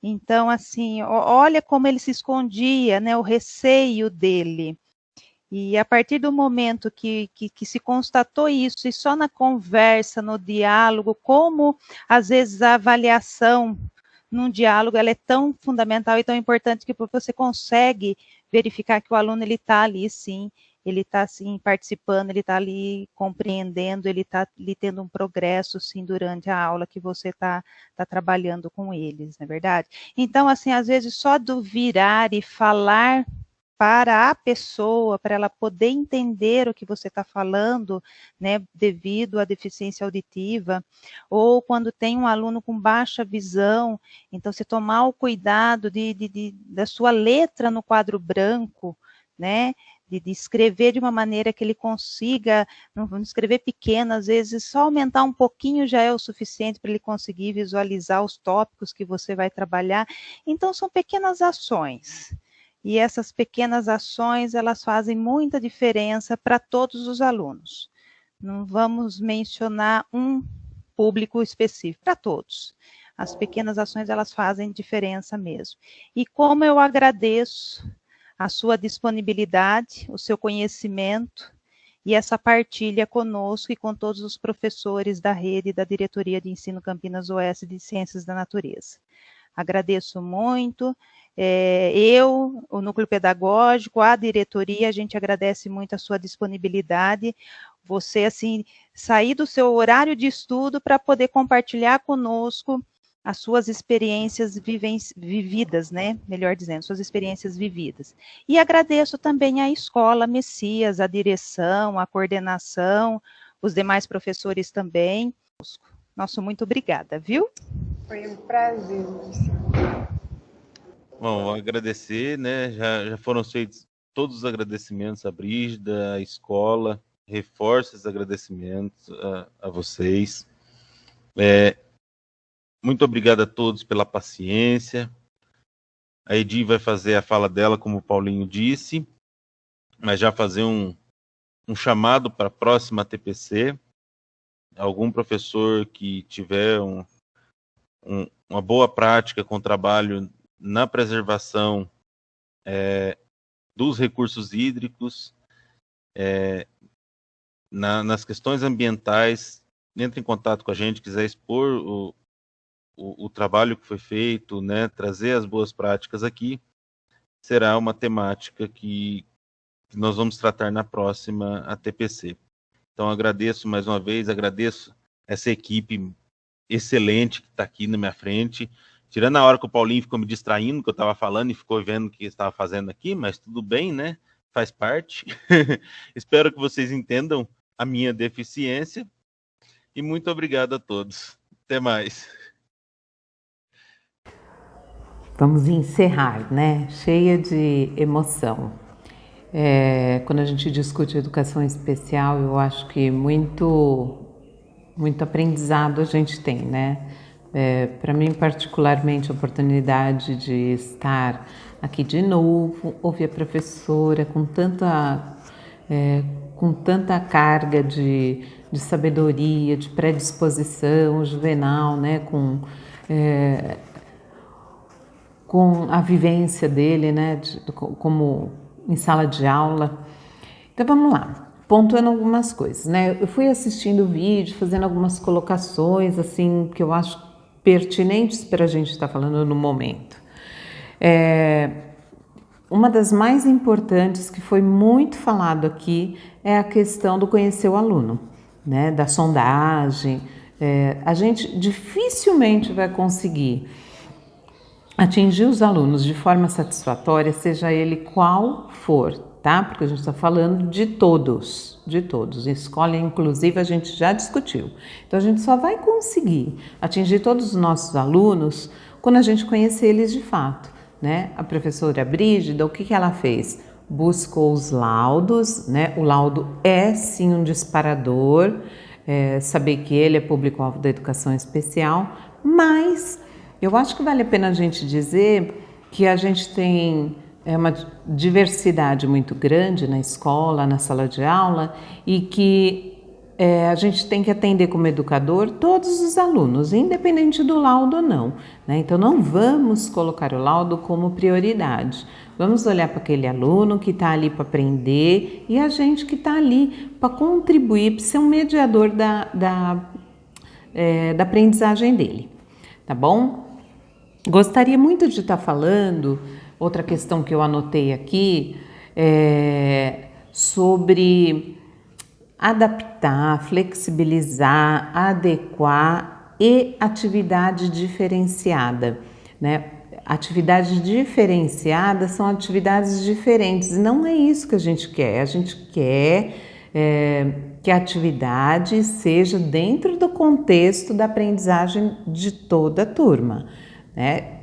Então, assim, olha como ele se escondia, né, o receio dele. E a partir do momento que se constatou isso, e só na conversa, no diálogo, como às vezes a avaliação num diálogo ela é tão fundamental e tão importante que você consegue verificar que o aluno ele está ali, sim, ele está assim participando, ele está ali compreendendo, ele está ali tendo um progresso, sim, durante a aula que você está trabalhando com eles, não é verdade? Então, assim, às vezes só do virar e falar para a pessoa, para ela poder entender o que você está falando, né, devido à deficiência auditiva, ou quando tem um aluno com baixa visão, então você tomar o cuidado da sua letra no quadro branco, né, de escrever de uma maneira que ele consiga, não escrever pequeno, às vezes só aumentar um pouquinho já é o suficiente para ele conseguir visualizar os tópicos que você vai trabalhar. Então são pequenas ações. E essas pequenas ações, elas fazem muita diferença para todos os alunos. Não vamos mencionar um público específico, para todos. As pequenas ações, elas fazem diferença mesmo. E como eu agradeço a sua disponibilidade, o seu conhecimento e essa partilha conosco e com todos os professores da rede e da Diretoria de Ensino Campinas Oeste de Ciências da Natureza. Agradeço muito. O Núcleo Pedagógico, a diretoria, a gente agradece muito a sua disponibilidade, você, assim, sair do seu horário de estudo para poder compartilhar conosco as suas experiências vividas, né, melhor dizendo, suas experiências vividas. E agradeço também à Escola Messias, a direção, a coordenação, os demais professores também. Nosso muito obrigada, viu? Foi um prazer, Marcinha. Bom, vou agradecer, né? Já foram feitos todos os agradecimentos à Brígida, à escola, reforço esses agradecimentos a vocês. Muito obrigado a todos pela paciência. A Edi vai fazer a fala dela, como o Paulinho disse, mas já fazer um chamado para a próxima TPC. Algum professor que tiver uma boa prática com trabalho na preservação dos recursos hídricos, nas questões ambientais, entre em contato com a gente, quiser expor o trabalho que foi feito, né, trazer as boas práticas aqui, será uma temática que nós vamos tratar na próxima ATPC. Então, agradeço mais uma vez, agradeço essa equipe excelente que está aqui na minha frente, tirando a hora que o Paulinho ficou me distraindo, que eu estava falando e ficou vendo o que eu estava fazendo aqui, mas tudo bem, né? Faz parte. Espero que vocês entendam a minha deficiência e muito obrigado a todos. Até mais. Vamos encerrar, né? Cheia de emoção. Quando a gente discute educação especial, eu acho que muito aprendizado a gente tem, né? Para mim, particularmente, a oportunidade de estar aqui de novo, ouvir a professora com tanta carga de sabedoria, de predisposição, Juvenal, né? Com a vivência dele, né, como em sala de aula. Então vamos lá, pontuando algumas coisas, né? Eu fui assistindo o vídeo, fazendo algumas colocações, assim, que eu acho pertinentes para a gente estar falando no momento. Uma das mais importantes, que foi muito falado aqui, é a questão do conhecer o aluno, né, da sondagem. A gente dificilmente vai conseguir atingir os alunos de forma satisfatória, seja ele qual for, tá? Porque a gente está falando de todos. Escola inclusive a gente já discutiu. Então a gente só vai conseguir atingir todos os nossos alunos quando a gente conhecer eles de fato, né? A professora Brígida, o que ela fez? Buscou os laudos, né? O laudo é sim um disparador, saber que ele é público-alvo da educação especial, mas eu acho que vale a pena a gente dizer que a gente tem uma diversidade muito grande na escola, na sala de aula, e que a gente tem que atender como educador todos os alunos, independente do laudo ou não, né? Então não vamos colocar o laudo como prioridade. Vamos olhar para aquele aluno que está ali para aprender e a gente que está ali para contribuir, para ser um mediador da aprendizagem dele, tá bom? Gostaria muito de estar falando, outra questão que eu anotei aqui, sobre adaptar, flexibilizar, adequar e atividade diferenciada, né? Atividades diferenciadas são atividades diferentes, e não é isso que a gente quer. A gente quer que a atividade seja dentro do contexto da aprendizagem de toda a turma, né?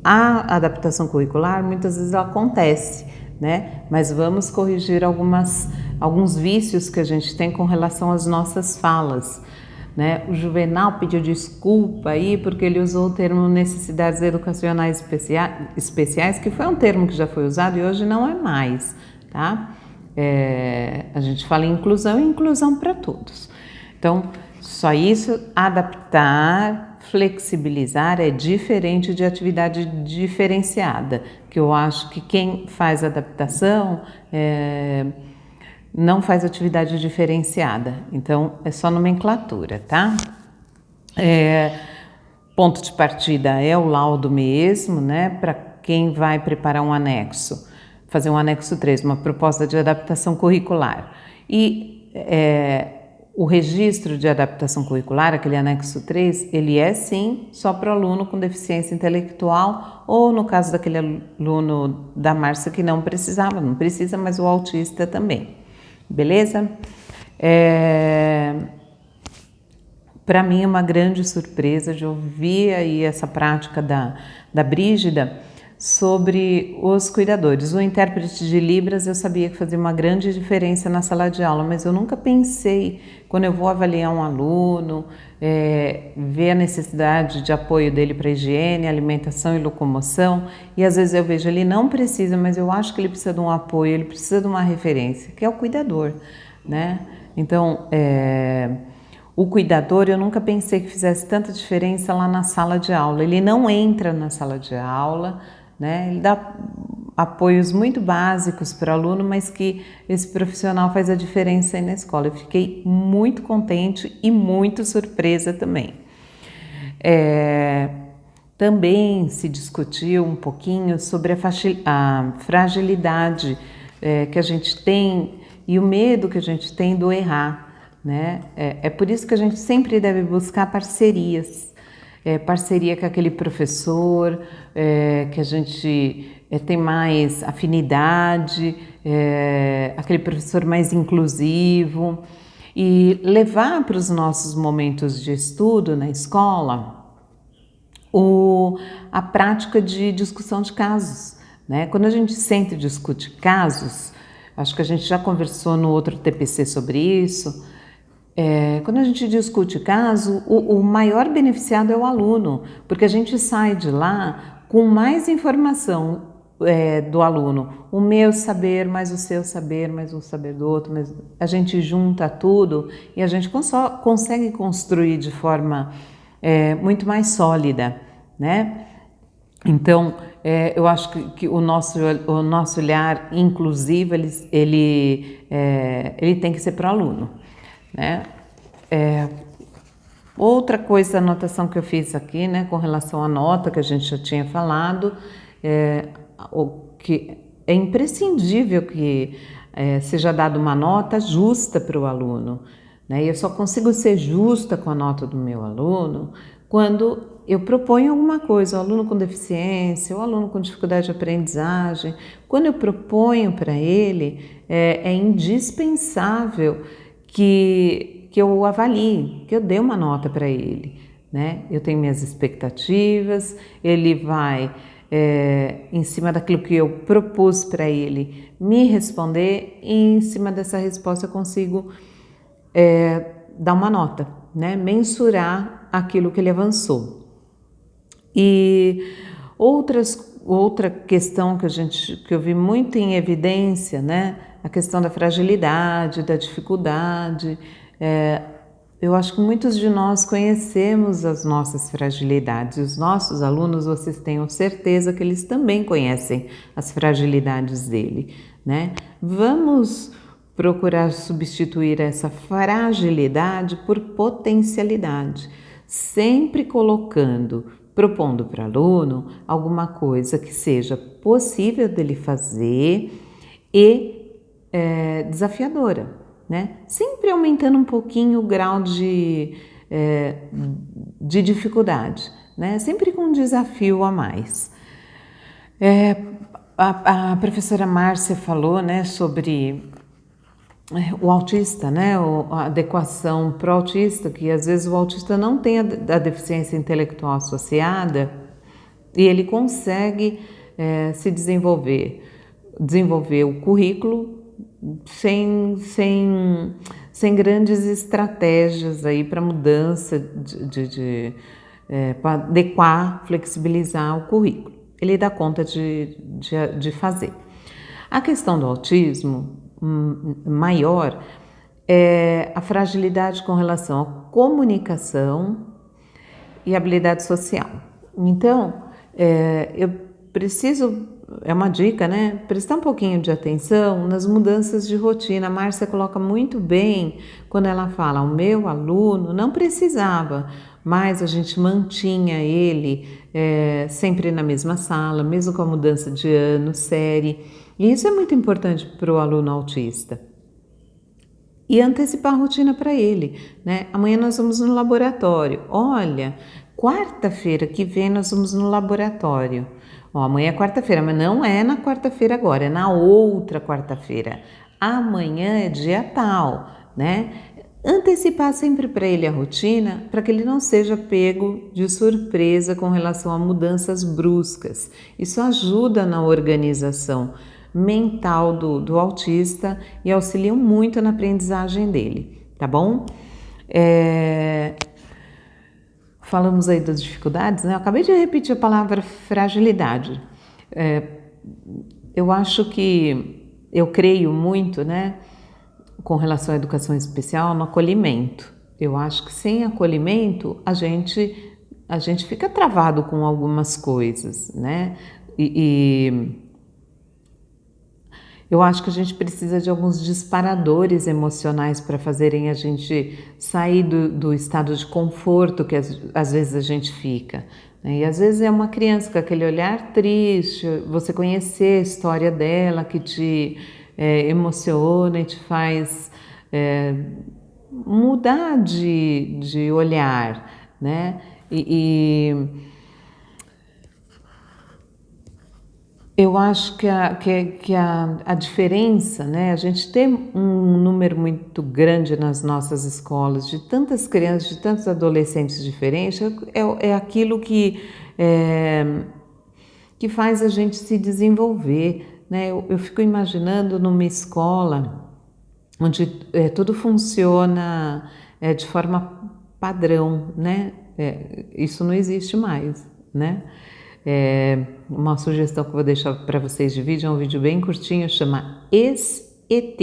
A adaptação curricular muitas vezes acontece, né? Mas vamos corrigir alguns vícios que a gente tem com relação às nossas falas, né? O Juvenal pediu desculpa aí porque ele usou o termo necessidades educacionais especiais, que foi um termo que já foi usado e hoje não é mais, tá? A gente fala em inclusão e inclusão para todos. Então, só isso, adaptar, flexibilizar é diferente de atividade diferenciada, que eu acho que quem faz adaptação não faz atividade diferenciada, então é só nomenclatura, tá? Ponto de partida é o laudo mesmo, né? Para quem vai preparar um anexo, fazer um anexo 3, uma proposta de adaptação curricular. E o registro de adaptação curricular, aquele anexo 3, ele é sim só para o aluno com deficiência intelectual, ou no caso daquele aluno da Márcia que não precisava, não precisa, mas o autista também. Beleza? Para mim é uma grande surpresa de ouvir aí essa prática da Brígida, sobre os cuidadores. O intérprete de Libras eu sabia que fazia uma grande diferença na sala de aula, mas eu nunca pensei, quando eu vou avaliar um aluno, ver a necessidade de apoio dele para higiene, alimentação e locomoção, e às vezes eu vejo ele não precisa, mas eu acho que ele precisa de um apoio, ele precisa de uma referência, que é o cuidador, né? Então, o cuidador, eu nunca pensei que fizesse tanta diferença lá na sala de aula. Ele não entra na sala de aula, né? Ele dá apoios muito básicos para o aluno, mas que esse profissional faz a diferença aí na escola. Eu fiquei muito contente e muito surpresa também. Também se discutiu um pouquinho sobre a fragilidade que a gente tem e o medo que a gente tem do errar, né? É por isso que a gente sempre deve buscar parcerias, parceria com aquele professor que a gente tem mais afinidade, aquele professor mais inclusivo, e levar para os nossos momentos de estudo na escola a prática de discussão de casos, né? Quando a gente senta e discute casos, acho que a gente já conversou no outro TPC sobre isso. Quando a gente discute caso, o maior beneficiado é o aluno, porque a gente sai de lá com mais informação do aluno, o meu saber, mais o seu saber, mais o saber do outro, mas a gente junta tudo e a gente consegue construir de forma muito mais sólida, né? Então, eu acho que o nosso olhar inclusivo, ele tem que ser para o aluno, né? Outra coisa, anotação que eu fiz aqui, né, com relação à nota que a gente já tinha falado, que é imprescindível que seja dada uma nota justa para o aluno, né? E eu só consigo ser justa com a nota do meu aluno quando eu proponho alguma coisa, o aluno com deficiência, o aluno com dificuldade de aprendizagem. Quando eu proponho para ele, é indispensável que eu o avalie, que eu dê uma nota para ele, né? Eu tenho minhas expectativas, ele vai, em cima daquilo que eu propus para ele, me responder, e em cima dessa resposta eu consigo dar uma nota, né? Mensurar aquilo que ele avançou. E outra questão que eu vi muito em evidência, né? A questão da fragilidade, da dificuldade. Eu acho que muitos de nós conhecemos as nossas fragilidades. Os nossos alunos, vocês tenham certeza que eles também conhecem as fragilidades dele, né? Vamos procurar substituir essa fragilidade por potencialidade, sempre propondo para o aluno alguma coisa que seja possível dele fazer e desafiadora, né? Sempre aumentando um pouquinho o grau de dificuldade, né? Sempre com um desafio a mais. A professora Márcia falou, né, sobre o autista, né, a adequação para o autista, que às vezes o autista não tem a deficiência intelectual associada e ele consegue se desenvolver o currículo sem grandes estratégias aí para mudança, para adequar, flexibilizar o currículo. Ele dá conta de fazer. A questão do autismo maior é a fragilidade com relação à comunicação e habilidade social. Então, eu preciso, é uma dica, né? Prestar um pouquinho de atenção nas mudanças de rotina. A Márcia coloca muito bem quando ela fala: o meu aluno não precisava, mas a gente mantinha ele sempre na mesma sala, mesmo com a mudança de ano, série. E isso é muito importante para o aluno autista. E antecipar a rotina para ele, né? Amanhã nós vamos no laboratório. Olha, quarta-feira que vem nós vamos no laboratório. Amanhã é quarta-feira, mas não é na quarta-feira agora, é na outra quarta-feira. Amanhã é dia tal, né? antecipar sempre para ele a rotina, para que ele não seja pego de surpresa com relação a mudanças bruscas. Isso ajuda na organização mental do autista e auxilia muito na aprendizagem dele, tá bom? Falamos aí das dificuldades, né? Eu acabei de repetir a palavra fragilidade. Eu creio muito, né, com relação à educação especial, no acolhimento. Eu acho que sem acolhimento a gente fica travado com algumas coisas, né? Eu acho que a gente precisa de alguns disparadores emocionais para fazerem a gente sair do estado de conforto que às vezes a gente fica. E às vezes é uma criança com aquele olhar triste, você conhecer a história dela que te emociona e te faz mudar de olhar, né? Eu acho que a diferença, né? A gente tem um número muito grande nas nossas escolas de tantas crianças, de tantos adolescentes diferentes, é aquilo que faz a gente se desenvolver, né? Eu fico imaginando numa escola onde tudo funciona de forma padrão, né? Isso não existe mais, né? Uma sugestão que eu vou deixar para vocês de vídeo é um vídeo bem curtinho, chama Ex-ET,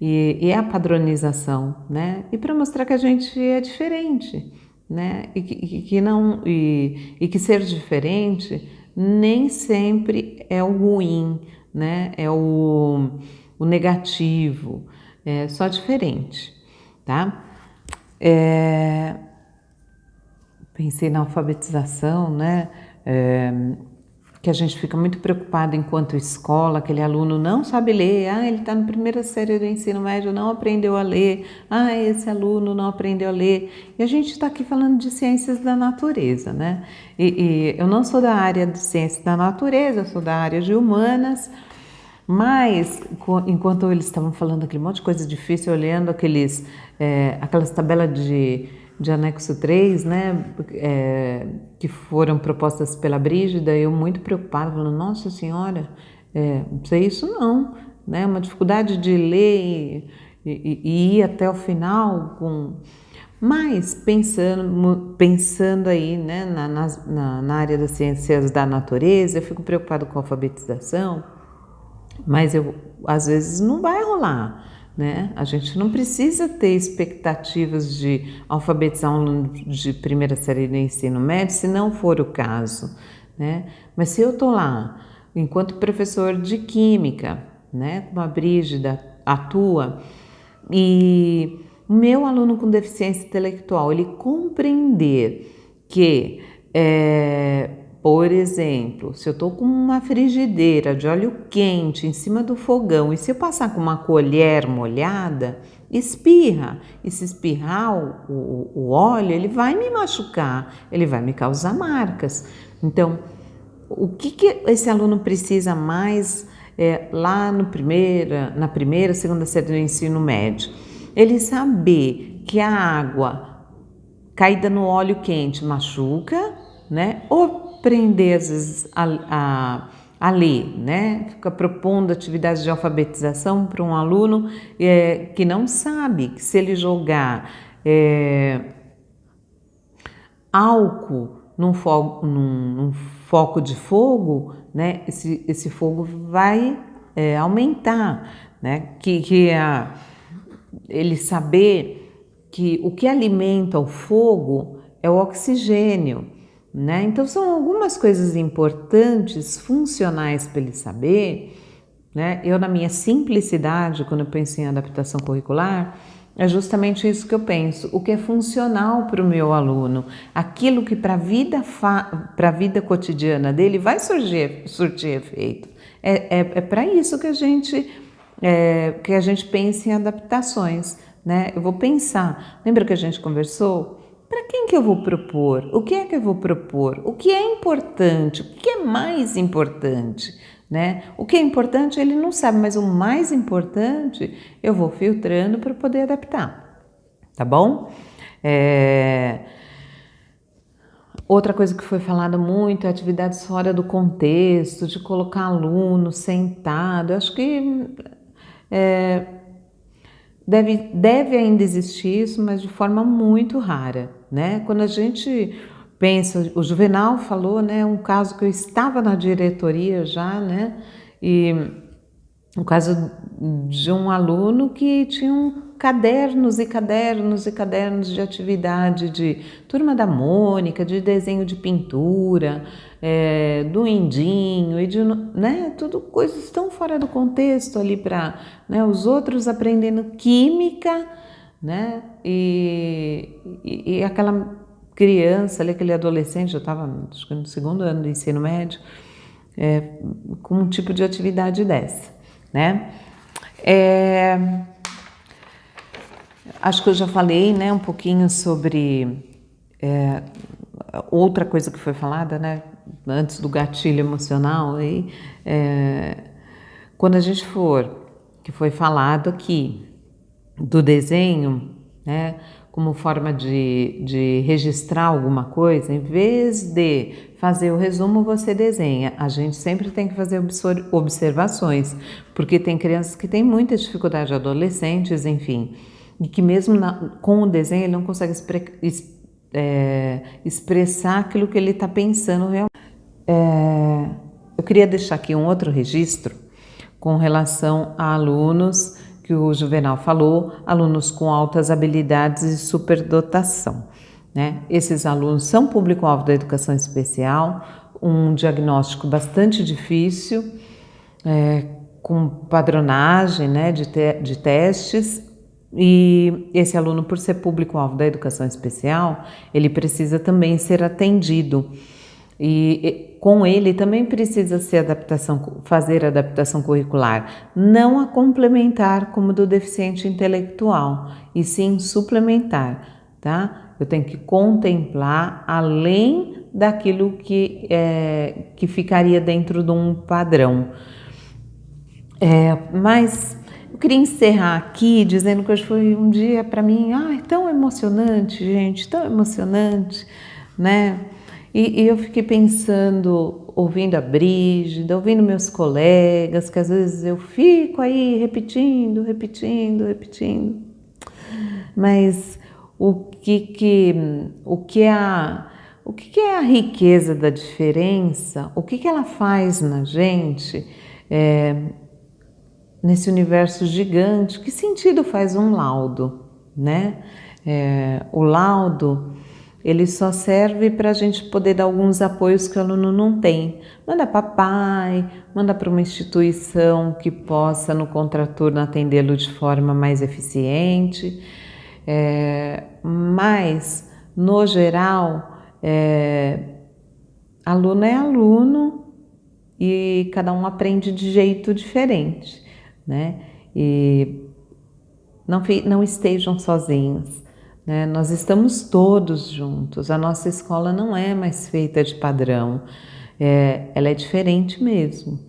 e é a padronização, né? E para mostrar que a gente é diferente, né? E que ser diferente nem sempre é o ruim, né? É o negativo, é só diferente, tá? Pensei na alfabetização, né? Que a gente fica muito preocupado enquanto escola, aquele aluno não sabe ler, ele está na primeira série do ensino médio, não aprendeu a ler, esse aluno não aprendeu a ler. E a gente está aqui falando de ciências da natureza, né? E eu não sou da área de ciências da natureza, eu sou da área de humanas, mas enquanto eles estavam falando aquele monte de coisa difícil, olhando aquelas tabelas de anexo 3, né, que foram propostas pela Brígida, eu muito preocupada, falando, nossa senhora, não sei isso não, né, uma dificuldade de ler e ir até o final, mas pensando aí, né, na área das ciências da natureza, eu fico preocupada com a alfabetização, mas às vezes não vai rolar, né? A gente não precisa ter expectativas de alfabetizar um aluno de primeira série do ensino médio, se não for o caso, né? Mas se eu estou lá, enquanto professor de química, né, como a Brígida atua, e o meu aluno com deficiência intelectual, ele compreender que, por exemplo, se eu estou com uma frigideira de óleo quente em cima do fogão e se eu passar com uma colher molhada, espirra. E se espirrar o óleo, ele vai me machucar, ele vai me causar marcas. Então, o que esse aluno precisa mais lá na primeira, segunda série do ensino médio? Ele saber que a água caída no óleo quente machuca, né? Ou aprender às vezes a ler, né? Fica propondo atividades de alfabetização para um aluno que não sabe que se ele jogar álcool num foco de fogo, né? Esse fogo vai aumentar, né? Ele saber que o que alimenta o fogo é o oxigênio, né? Então são algumas coisas importantes, funcionais para ele saber, né? Eu, na minha simplicidade, quando eu penso em adaptação curricular, é justamente isso que eu penso, o que é funcional para o meu aluno, aquilo que para a vida cotidiana dele vai surtir efeito. É para isso que a gente pensa em adaptações, né? Eu vou pensar, lembra que a gente conversou? Para quem que eu vou propor? O que é que eu vou propor? O que é importante? O que é mais importante? Né? O que é importante ele não sabe, mas o mais importante eu vou filtrando para poder adaptar. tá bom? Outra coisa que foi falada muito é atividades fora do contexto, de colocar aluno sentado. Eu acho que deve ainda existir isso, mas de forma muito rara, né? Quando a gente pensa, o Juvenal falou, né, um caso que eu estava na diretoria já, né, e um caso de um aluno que tinha cadernos e cadernos e cadernos de atividade de Turma da Mônica, de desenho de pintura, do Indinho, e de, né, tudo coisas tão fora do contexto ali para, né, os outros aprendendo química, né, e aquela criança ali, aquele adolescente, eu estava acho que no 2º ano do ensino médio, com um tipo de atividade dessa, né? Acho que eu já falei, né, um pouquinho sobre outra coisa que foi falada, né, antes do gatilho emocional, aí, quando a gente que foi falado aqui, do desenho, né, como forma de registrar alguma coisa, em vez de fazer o resumo, você desenha. A gente sempre tem que fazer observações, porque tem crianças que têm muita dificuldade, adolescentes, enfim, e que mesmo com o desenho ele não consegue expressar aquilo que ele está pensando realmente. Eu queria deixar aqui um outro registro com relação a alunos que o Juvenal falou, alunos com altas habilidades e superdotação, né? Esses alunos são público-alvo da educação especial, um diagnóstico bastante difícil, com padronagem, né, de testes, e esse aluno, por ser público-alvo da educação especial, ele precisa também ser atendido. E com ele também precisa fazer adaptação curricular, não a complementar como do deficiente intelectual, e sim suplementar, tá? Eu tenho que contemplar além daquilo que ficaria dentro de um padrão. Mas eu queria encerrar aqui dizendo que hoje foi um dia para mim, tão emocionante, gente, tão emocionante, né? E eu fiquei pensando, ouvindo a Brígida, ouvindo meus colegas, que às vezes eu fico aí repetindo, mas o que é a riqueza da diferença, o que ela faz na gente, nesse universo gigante, que sentido faz um laudo, né? O laudo, ele só serve para a gente poder dar alguns apoios que o aluno não tem. Manda para pai, manda para uma instituição que possa no contraturno atendê-lo de forma mais eficiente, mas, no geral, aluno é aluno e cada um aprende de jeito diferente, né? E não estejam sozinhos, né? Nós estamos todos juntos, a nossa escola não é mais feita de padrão, ela é diferente mesmo,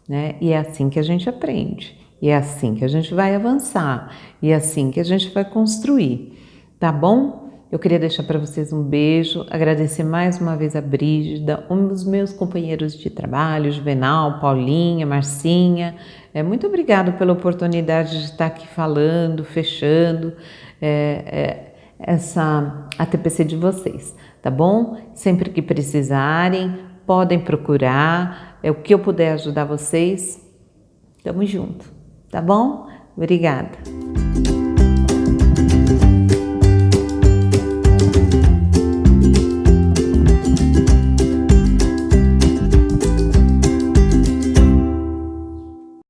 né? E é assim que a gente aprende, e é assim que a gente vai avançar, e é assim que a gente vai construir, tá bom? Eu queria deixar para vocês um beijo, agradecer mais uma vez a Brígida, os meus companheiros de trabalho, Juvenal, Paulinha, Marcinha. Muito obrigado pela oportunidade de estar aqui falando, fechando essa ATPC de vocês, tá bom? Sempre que precisarem, podem procurar, o que eu puder ajudar vocês, tamo junto, tá bom? Obrigada.